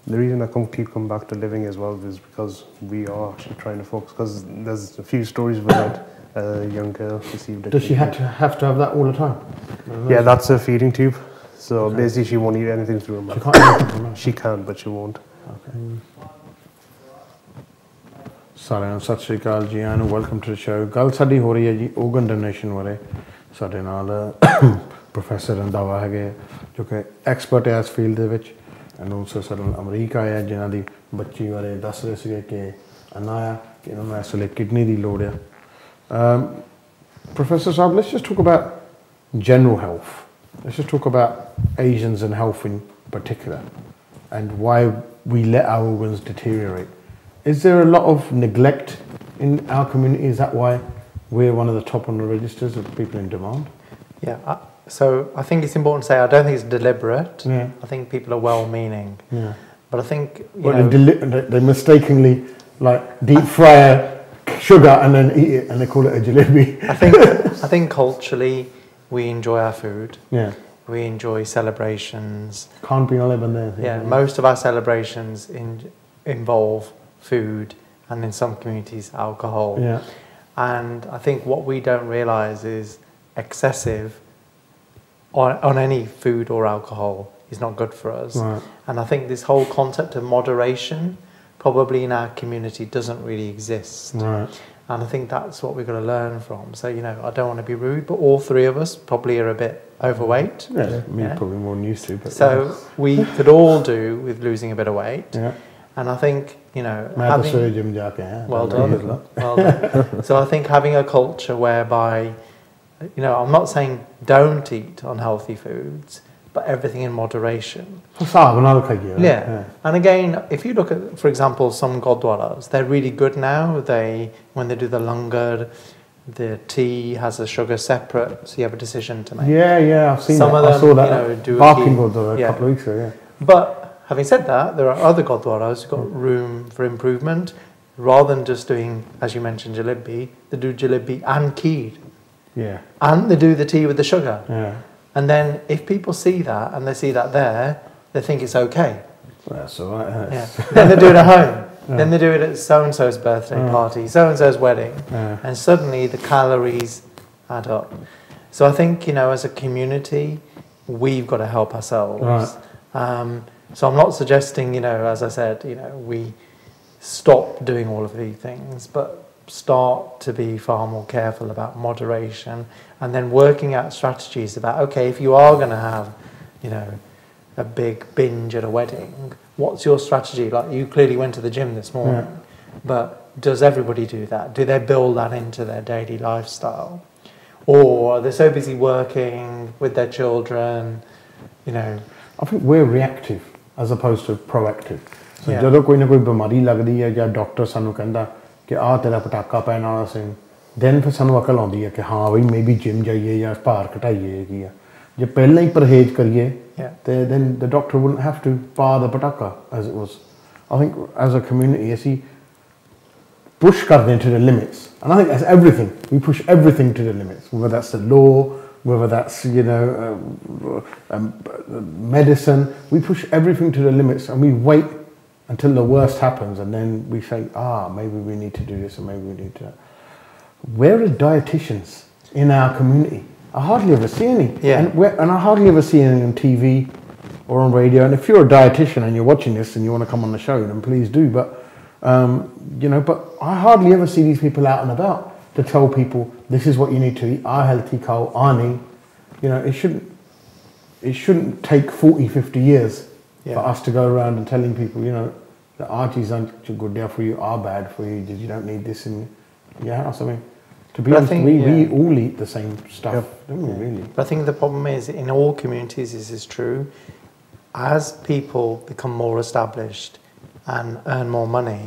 The reason I keep coming back to living as well is because we are actually trying to focus. Because there's a few stories we've had. A young girl received. Does she have to have that all the time? Yeah, that's a feeding tube. So Okay. basically, she won't eat anything through her mouth. She can't eat it from her. She can, but she won't. Okay. ਸਾਰਿਆਂ ਨੂੰ ਸਤਿ ਸ਼੍ਰੀ ਅਕਾਲ ਜੀ ਆਇਆਂ ਨੂੰ welcome to the show ਗੱਲ ਸਾਡੀ ਹੋ ਰਹੀ ਹੈ ਜੀ organ donation ਬਾਰੇ ਸਾਡੇ ਨਾਲ ਪ੍ਰੋਫੈਸਰ ਰੰਧਾਵਾ ਹੈਗੇ ਜੋ ਕਿ ਐਕਸਪਰਟ ਹੈ ਇਸ ਫੀਲਡ ਦੇ ਵਿੱਚ ਐਂਡ ਆਲਸੋ ਸਾਡੇ ਨਾਲ ਅਮਰੀਕਾ ਆਇਆ ਜਿਨ੍ਹਾਂ ਦੀ ਬੱਚੀ ਬਾਰੇ ਦੱਸ ਰਹੇ ਸੀਗੇ ਕਿ ਅਨਾਇਆ ਕਿ ਇਹਨਾਂ ਨੂੰ ਇਸ ਵੇਲੇ ਕਿਡਨੀ ਦੀ ਲੋੜ ਆ professor Sahib let's just talk about general health let's just talk about Asians and health in particular and why we let our organs deteriorate. Is there a lot of neglect in our community? Is that why we're one of the top on the registers of people in demand? Yeah, so I think it's important to say I don't think it's deliberate. Yeah. I think people are well-meaning. Yeah. But I think, They mistakenly like deep fry sugar and then eat it and they call it a jalebi. I think culturally we enjoy our food. Yeah. We enjoy celebrations. Can't be all even there. Yeah, most of our celebrations involve food and in some communities alcohol. Yeah. And I think what we don't realise is excessive on any food or alcohol is not good for us. Right. And I think this whole concept of moderation, probably in our community doesn't really exist. Right. And I think that's what we've got to learn from. So, you know, I don't want to be rude, but all three of us probably are a bit overweight. Yeah, me probably more than used to. But so we could all do with losing a bit of weight. Yeah. And I think, you know, well done. Well done. So I think having a culture whereby, you know, I'm not saying don't eat unhealthy foods, but everything in moderation. Yeah. And again, if you look at, for example, some Gurdwaras, they're really good now. When they do the langar, the tea has the sugar separate, so you have a decision to make. Yeah, I've seen some that. of them, I saw that. You know, do Barking Gurdwara a couple of weeks ago, yeah. But having said that, there are other Gurdwaras who've got room for improvement. Rather than just doing, as you mentioned, jalebi, they do jalebi and kheer. Yeah. And they do the tea with the sugar. Yeah. And then if people see that and they see that there, they think it's okay. Well, that's all right. Yeah. Then they do it at home. Yeah. Then they do it at so-and-so's birthday party, so-and-so's wedding. Yeah. And suddenly the calories add up. So I think, you know, as a community, we've got to help ourselves. Right. So I'm not suggesting, you know, as I said, you know, we stop doing all of these things, but start to be far more careful about moderation, and then working out strategies about, okay, if you are going to have, you know, a big binge at a wedding, what's your strategy? Like, you clearly went to the gym this morning, but does everybody do that? Do they build that into their daily lifestyle? Or are they so busy working with their children, you know? I think we're reactive as opposed to proactive. So ਜਦੋਂ ਕੋਈ ਨਾ ਕੋਈ ਬਿਮਾਰੀ ਲੱਗਦੀ ਹੈ ਜਾਂ doctor ਸਾਨੂੰ ਕਹਿੰਦਾ ਕਿ ਆਹ ਤੇਰਾ ਪਟਾਕਾ ਪੈਣ ਵਾਲਾ ਸੀ, ਦੈਨ ਫਿਰ ਸਾਨੂੰ ਅਕਲ ਆਉਂਦੀ ਹੈ ਕਿ ਹਾਂ ਬਈ ਮੇਬੀ ਜਿਮ ਜਾਈਏ ਜਾਂ ਭਾਰ ਘਟਾਈਏ ਕੀ ਆ। ਜੇ ਪਹਿਲਾਂ ਹੀ ਪਰਹੇਜ਼ ਕਰੀਏ ਤੇ then the doctor wouldn't have to fire the pataka as it was. I think as a community ਅਸੀਂ push ਕਰਦੇ ਹਾਂ to the limits, and I think that's everything. We push everything to the limits, whether that's the law, whether that's, you know, medicine. We push everything to the limits and we wait until the worst happens, and then we say, maybe we need to do this, or maybe we need to. Where are dietitians in our community? I hardly ever see any. Yeah. And I hardly ever see any on TV or on radio. And if you're a dietitian and you're watching this and you want to come on the show, then please do. But, you know, but I hardly ever see these people out and about to tell people this is what you need to eat. Our healthy cow, Arnie. You know, it shouldn't take 40, 50 years for us to go around and telling people, you know, that our cheese aren't good there for you, are bad for you, you don't need this in your house. I mean, to be honest, we all eat the same stuff, don't we, really? But I think the problem is, in all communities this is true, as people become more established and earn more money,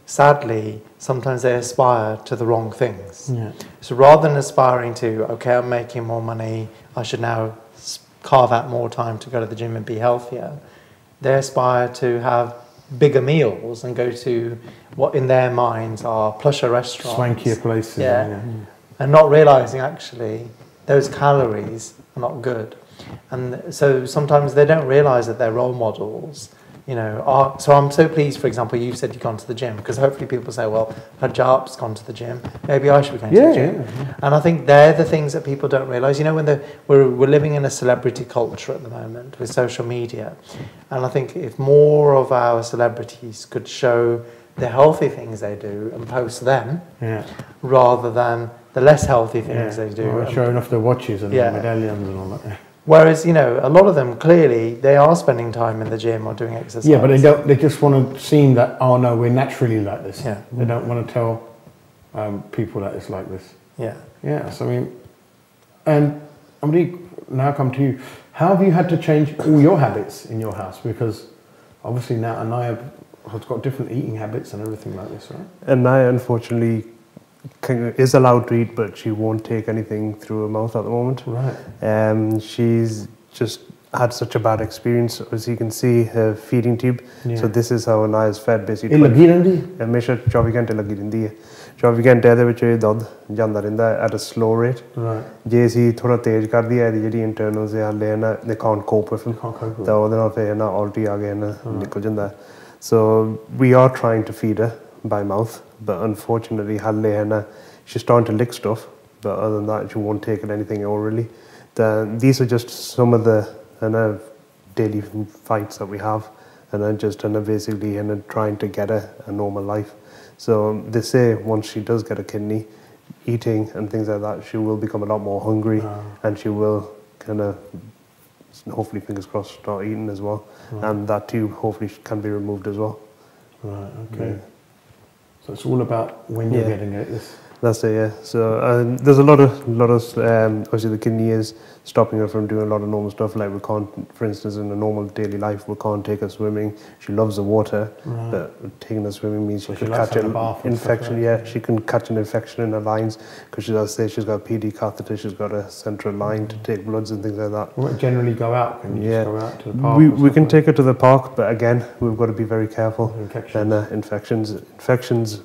sadly, sometimes they aspire to the wrong things. Yeah. So rather than aspiring to, okay, I'm making more money, I should now carve out more time to go to the gym and be healthier, they aspire to have bigger meals and go to what in their minds are plusher restaurants. Swankier places. Yeah. And not realising actually those calories are not good. And so sometimes they don't realise that their role models, you know, are. So I'm so pleased, for example, you said you've gone to the gym, because hopefully people say, well, Harjap's gone to the gym, maybe I should be going to the gym. Yeah. And I think they're the things that people don't realise. You know, when we're living in a celebrity culture at the moment with social media, and I think if more of our celebrities could show the healthy things they do and post them, rather than the less healthy things they do. Or showing off their watches and their medallions and all that. Whereas, you know, a lot of them, clearly, they are spending time in the gym or doing exercise. Yeah, but they just want to seem that, oh no, we're naturally like this. Yeah. They don't want to tell people that it's like this. Yeah. Yeah, so I mean, and I'm going to now come to you. How have you had to change all your habits in your house? Because obviously now Anaya has got different eating habits and everything like this, right? Anaya, unfortunately, is allowed to eat, but she won't take anything through her mouth at the moment. Right. She's just had such a bad experience. As you can see, her feeding tube. Yeah. So this is how Anaya is fed, basically. ਇਹ ਲੱਗੀ ਰਹਿੰਦੀ ਹੈ? ਹਮੇਸ਼ਾ 24 ਘੰਟੇ ਲੱਗੀ ਰਹਿੰਦੀ ਹੈ। 24 ਘੰਟੇ ਦੇ ਵਿੱਚ ਇਹ ਦੁੱਧ ਜਾਂਦਾ ਰਹਿੰਦਾ at a slow rate. Right. ਜੇ ਅਸੀਂ ਥੋੜਾ ਤੇਜ਼ ਕਰ ਦਈਏ ਇਹਦੀ ਜਿਹੜੀ ਇੰਟਰਨਲਸ ਹੈ ਹਲੇ ਨਾ they can't cope with it. ਤਾਂ ਉਹਦੇ ਨਾਲ ਫਿਰ ਨਾ ਉਲਟੀ ਆ ਗਿਆ ਨਾ ਨਿਕਲ ਜਾਂਦਾ। So we are trying to feed her by mouth, but unfortunately she's starting to lick stuff, but other than that she won't take it anything orally. These are just some of the daily fights that we have, and then just basically trying to get a normal life. So they say once she does get a kidney, eating and things like that, she will become a lot more hungry, and she will kind of, hopefully, fingers crossed, start eating as well, and that too hopefully can be removed as well. Right. Okay. So it's all about when you're getting it. That's it, yeah. So there's a lot of obviously the kidney is stopping her from doing a lot of normal stuff. Like we can't, for instance, in a normal daily life, we can't take her swimming. She loves the water, but taking her swimming means she could catch an infection. Yeah, she can catch an infection in her lines because she does say she's got a PD catheter. She's got a central line to take bloods and things like that. We won't generally go out. Can you just go out to the park? We can take her to the park, but again, we've got to be very careful. And infections,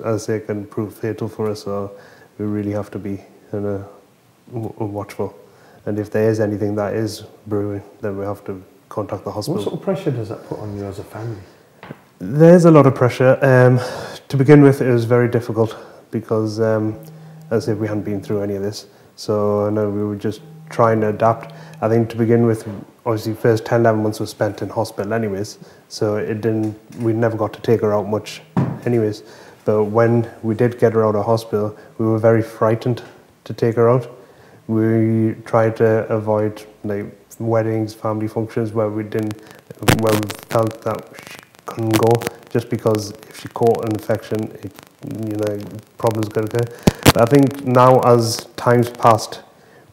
as I say, can prove fatal for us. So we really have to be watchful. And if there is anything that is brewing, then we have to contact the hospital. What sort of pressure does that put on you as a family? There's a lot of pressure. To begin with, it was very difficult because, as if we hadn't been through any of this. So I know we were just trying to adapt. I think to begin with, obviously, first 10, 11 months were spent in hospital anyways. So we never got to take her out much anyways. But when we did get her out of hospital, we were very frightened to take her out. We tried to avoid like weddings, family functions where we felt that she couldn't go, just because if she caught an infection, problems could occur. But I think now, as time's passed,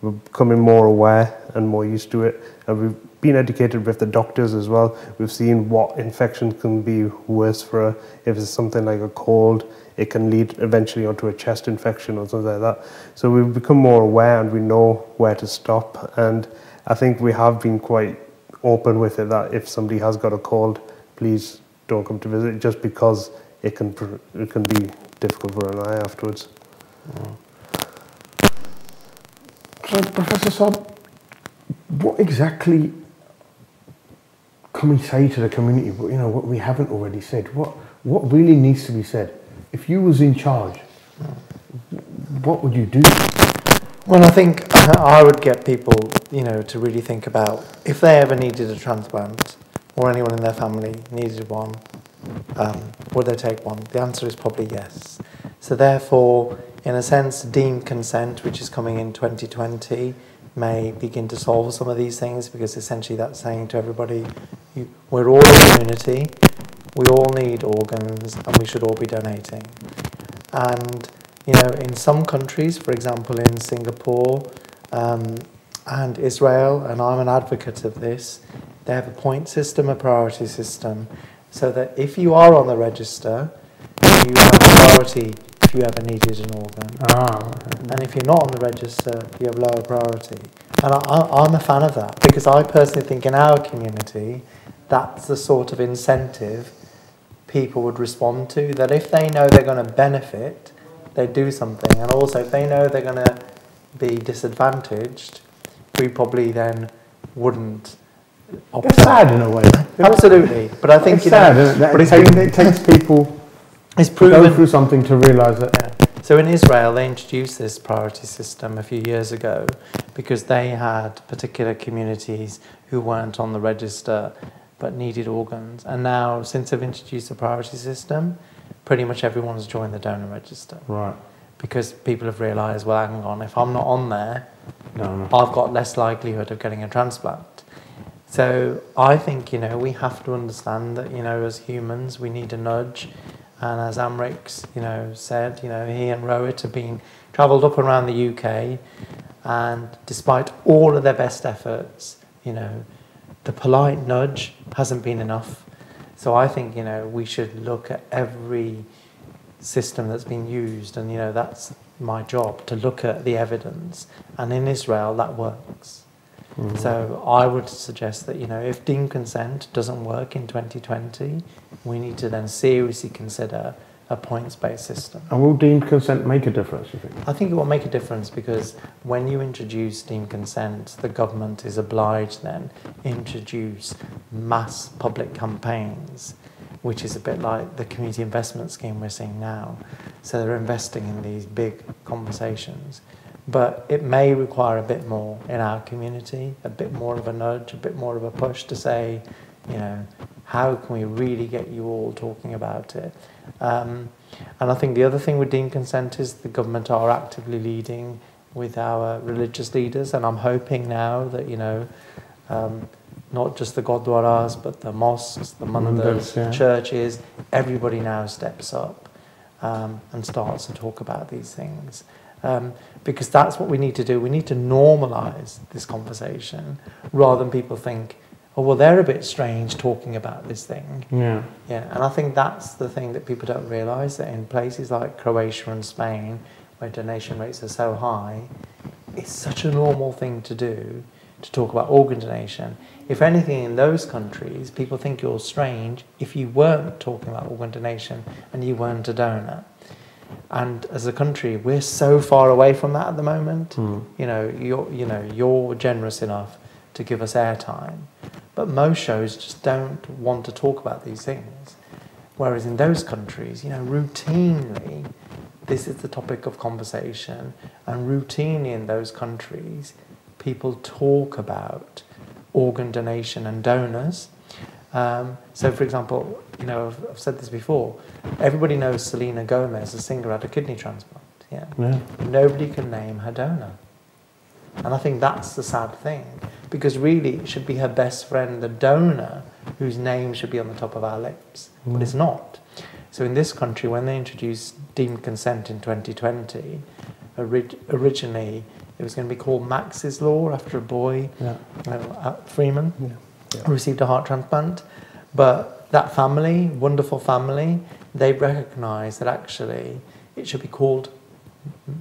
we're becoming more aware and more used to it, and we've been educated with the doctors as well. We've seen what infections can be worse for her. If it's something like a cold, it can lead eventually onto a chest infection or something like that. So we've become more aware and we know where to stop. And I think we have been quite open with it, that if somebody has got a cold, please don't come to visit, just because it can be difficult for an eye afterwards. So, Professor Saab, what exactly can we say to the community? What we haven't already said. What really needs to be said? If you was in charge, what would you do? Well, I think I would get people, to really think about if they ever needed a transplant, or anyone in their family needed one, would they take one? The answer is probably yes. So therefore, in a sense, deemed consent, which is coming in 2020, may begin to solve some of these things, because essentially that's saying to everybody, we're all a community, we all need organs, and we should all be donating. And, in some countries, for example in Singapore and Israel, and I'm an advocate of this, they have a point system, a priority system, so that if you are on the register, you have priority if you ever needed an organ. And if you're not on the register, you have lower priority. And I'm a fan of that, because I personally think in our community, that's the sort of incentive people would respond to, that if they know they're going to benefit, they do something. And also, if they know they're going to be disadvantaged, we probably then wouldn't. It's sad in a way. Absolutely, but I think it's sad. It takes people to go through something to realise that. Yeah. So in Israel, they introduced this priority system a few years ago because they had particular communities who weren't on the register but needed organs. And now, since they've introduced the priority system, pretty much everyone's joined the donor register. Right. Because people have realised, well, hang on, if I'm not on there, I've got less likelihood of getting a transplant. So I think, we have to understand that, as humans, we need a nudge. And as Amrik's, said, he and Rohit have travelled up around the UK, and despite all of their best efforts, the polite nudge hasn't been enough. So I think, we should look at every system that's been used, and, that's my job, to look at the evidence. And in Israel, that works. Mm-hmm. So I would suggest that, if deemed consent doesn't work in 2020, we need to then seriously consider a points-based system. And will deemed consent make a difference, you think? I think it will make a difference, because when you introduce deemed consent, the government is obliged then introduce mass public campaigns, which is a bit like the community investment scheme we're seeing now. So they're investing in these big conversations. But it may require a bit more in our community, a bit more of a nudge, a bit more of a push to say, how can we really get you all talking about it? And I think the other thing with deemed consent is the government are actively leading with our religious leaders, and I'm hoping now that, you know, not just the Gurdwaras, but the mosques, the mandirs, yeah. churches, everybody now steps up and starts to talk about these things. Because that's what we need to do. We need to normalise this conversation rather than people think, oh, well, they're a bit strange talking about this thing. Yeah. Yeah, and I think that's the thing that people don't realise, that in places like Croatia and Spain, where donation rates are so high, it's such a normal thing to do, to talk about organ donation. If anything, in those countries, people think you're strange if you weren't talking about organ donation and you weren't a donor. And as a country, we're so far away from that at the moment. You know, you're generous enough to give us airtime, but most shows just don't want to talk about these things. Whereas in those countries, you know, routinely, this is the topic of conversation, and routinely in those countries, people talk about organ donation and donors. So, for example, you know, I've said this before, everybody knows Selena Gomez, a singer, had a kidney transplant. Yeah. Nobody can name her donor. And I think that's the sad thing, because really it should be her best friend, the donor, whose name should be on the top of our lips, but it's not. So in this country, when they introduced deemed consent in 2020, originally it was going to be called Max's Law, after a boy, Freeman, who received a heart transplant. But that family, wonderful family, they recognised that actually it should be called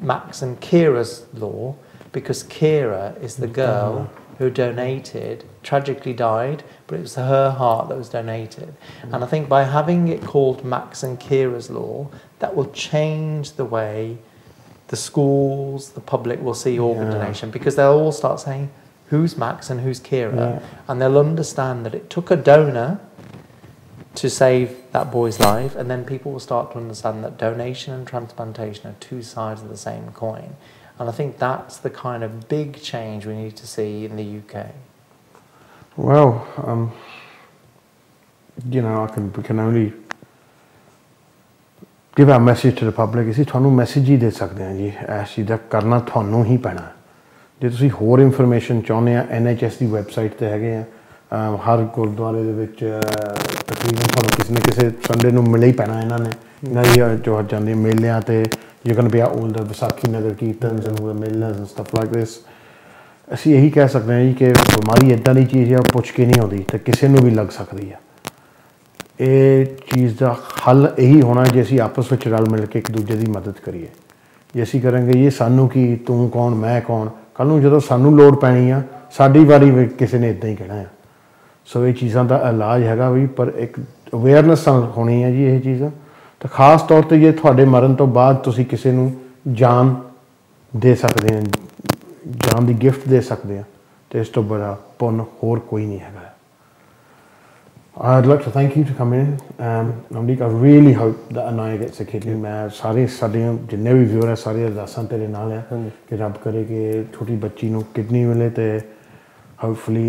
Max and Kira's Law, because Kira is the girl who donated, tragically died, but it was her heart that was donated. And I think by having it called Max and Kira's Law, that will change the way the schools, the public will see organ donation, because they'll all start saying, who's Max and who's Kira? And they'll understand that it took a donor to save that boy's life, and then people will start to understand that donation and transplantation are two sides of the same coin. And I think that's the kind of big change we need to see in the UK. Well, you know, we can only give our message to the public. ਅਸੀਂ ਤੁਹਾਨੂੰ message ਹੀ ਦੇ ਸਕਦੇ ਹਾਂ ਜੀ, ਇਸ ਚੀਜ਼ ਦਾ ਕਰਨਾ ਤੁਹਾਨੂੰ ਹੀ ਪੈਣਾ। ਜੇ ਤੁਸੀਂ ਹੋਰ ਇਨਫੋਰਮੇਸ਼ਨ ਚਾਹੁੰਦੇ ਆ, NHS ਦੀ ਵੈਬਸਾਈਟ ਤੇ ਹੈਗੇ ਆ, ਹਰ ਗੁਰਦੁਆਰੇ ਦੇ ਵਿੱਚ ਤਕਰੀਬਨ ਤੁਹਾਨੂੰ ਕਿਸੇ ਨਾ ਕਿਸੇ ਸੰਡੇ ਨੂੰ ਮਿਲੇ ਹੀ ਪੈਣਾ ਇਹਨਾਂ ਨੇ, ਇਹਨਾਂ ਦੀ ਜੋ ਜਾਂਦੇ ਮੇਲਿਆਂ ਤੇ you're going to be at all the Vaisakhi Nagar Kirtans and the Melas and stuff like this. ਅਸੀਂ ਇਹੀ ਕਹਿ ਸਕਦੇ ਹਾਂ ਜੀ ਕਿ ਬਿਮਾਰੀ ਇੱਦਾਂ ਦੀ ਚੀਜ਼ ਹੈ, ਪੁੱਛ ਕੇ ਨਹੀਂ ਆਉਂਦੀ ਤੇ ਕਿਸੇ ਨੂੰ ਵੀ ਲੱਗ ਸਕਦੀ ਆ। ਇਹ ਚੀਜ਼ ਦਾ ਹੱਲ ਇਹੀ ਹੋਣਾ ਜੇ ਅਸੀਂ ਆਪਸ ਵਿੱਚ ਰਲ ਮਿਲ ਕੇ ਇੱਕ ਦੂਜੇ ਦੀ ਮਦਦ ਕਰੀਏ। ਜੇ ਅਸੀਂ ਕਰਾਂਗੇ ਇਹ ਸਾਨੂੰ ਕੀ, ਤੂੰ ਕੌਣ, ਮੈਂ ਕੌਣ, ਕੱਲ੍ਹ ਨੂੰ ਜਦੋਂ ਸਾਨੂੰ ਲੋੜ ਪੈਣੀ ਆ, ਸਾਡੀ ਵਾਰੀ ਕਿਸੇ ਨੇ ਇੱਦਾਂ ਹੀ ਕਹਿਣਾ ਆ। ਸੋ ਇਹ ਚੀਜ਼ਾਂ ਦਾ ਇਲਾਜ ਹੈਗਾ ਵੀ, ਪਰ ਇੱਕ ਅਵੇਅਰਨੈਸ ਹੋਣੀ ਹੈ ਜੀ ਇਹ ਚੀਜ਼ਾਂ। ਤਾਂ ਖਾਸ ਤੌਰ 'ਤੇ ਜੇ ਤੁਹਾਡੇ ਮਰਨ ਤੋਂ ਬਾਅਦ ਤੁਸੀਂ ਕਿਸੇ ਨੂੰ ਜਾਨ ਦੇ ਸਕਦੇ ਹੋ, ਜਾਨ ਦੀ ਗਿਫਟ ਦੇ ਸਕਦੇ ਆ, ਅਤੇ ਇਸ ਤੋਂ ਬੜਾ ਪੁੰਨ ਹੋਰ ਕੋਈ ਨਹੀਂ ਹੈਗਾ। I'd like to thank you to come in. Namdeek, I really hope that Anaya gets a kidney. ਮੈਂ ਸਾਰੇ ਸਾਡੇ ਜਿੰਨੇ ਵੀ ਵਿਊਅਰ ਹੈ ਸਾਰੇ ਅਰਦਾਸਾਂ ਤੇਰੇ ਨਾਲ ਹੈ ਕਿ ਰੱਬ ਕਰੇ ਕਿ ਛੋਟੀ ਬੱਚੀ ਨੂੰ ਕਿਡਨੀ ਮਿਲੇ ਅਤੇ hopefully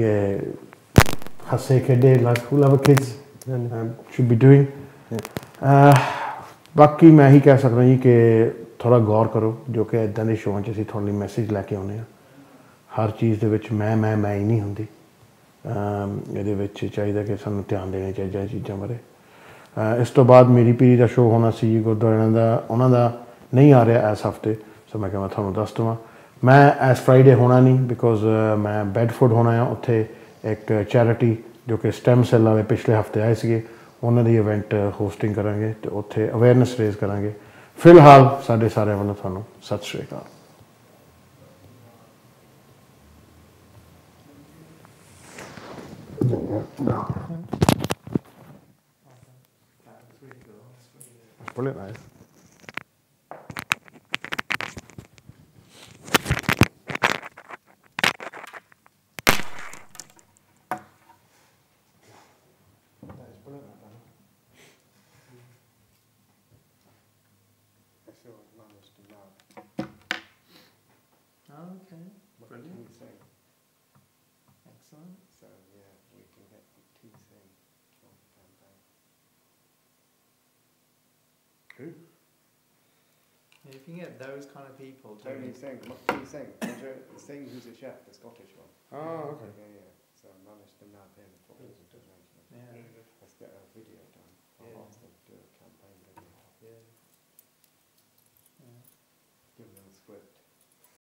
ਹੱਸੇ ਖੇਡੇ like whoever kids should be doing. ਬਾਕੀ ਮੈਂ ਇਹੀ ਕਹਿ ਸਕਦਾ ਜੀ ਕਿ ਥੋੜ੍ਹਾ ਗੌਰ ਕਰੋ, ਜੋ ਕਿ ਇੱਦਾਂ ਦੇ ਸ਼ੋਆਂ 'ਚ ਅਸੀਂ ਤੁਹਾਡੇ ਲਈ ਮੈਸੇਜ ਲੈ ਕੇ ਆਉਂਦੇ ਹਾਂ। ਹਰ ਚੀਜ਼ ਦੇ ਵਿੱਚ ਮੈਂ ਹੀ ਨਹੀਂ ਹੁੰਦੀ। ਇਹਦੇ ਵਿੱਚ ਚਾਹੀਦਾ ਕਿ ਸਾਨੂੰ ਧਿਆਨ ਦੇਣਾ ਚਾਹੀਦਾ ਇਹ ਚੀਜ਼ਾਂ ਬਾਰੇ। ਇਸ ਤੋਂ ਬਾਅਦ ਮੇਰੀ ਪੀਰੀ ਦਾ ਸ਼ੋਅ ਹੋਣਾ ਸੀ ਗੁਰਦੁਆਰਿਆਂ ਦਾ, ਉਹਨਾਂ ਦਾ ਨਹੀਂ ਆ ਰਿਹਾ ਇਸ ਹਫ਼ਤੇ, ਸੋ ਮੈਂ ਕਿਹਾ ਤੁਹਾਨੂੰ ਦੱਸ ਦੇਵਾਂ। ਮੈਂ ਇਸ ਫਰਾਈਡੇ ਹੋਣਾ ਨਹੀਂ, ਬਿਕੋਜ਼ ਮੈਂ ਬੈਡਫੋਰਡ ਹੋਣਾ ਆ, ਉੱਥੇ ਇੱਕ ਚੈਰਿਟੀ ਜੋ ਕਿ ਸਟੈਮ ਸੈੱਲ ਵਾਲੇ ਪਿਛਲੇ ਹਫ਼ਤੇ ਆਏ ਸੀਗੇ, ਉਹਨਾਂ ਦੀ ਇਵੈਂਟ ਹੋਸਟਿੰਗ ਕਰਾਂਗੇ ਅਤੇ ਉੱਥੇ ਅਵੇਅਰਨੈਸ ਰੇਜ਼ ਕਰਾਂਗੇ। ਫਿਲਹਾਲ ਸਾਡੇ ਸਾਰਿਆਂ ਵੱਲੋਂ ਤੁਹਾਨੂੰ ਸਤਿ ਸ਼੍ਰੀ ਅਕਾਲ। Brilliant, that is. Okay, brilliant. Excellent. So yeah, we can get the teeth in. Who? If you can get those kind of people. Tony Singh, Singh, who's a chef, the Scottish one. Oh, okay. Yeah. So I managed to nab him for presentation. Yeah. Let's get a video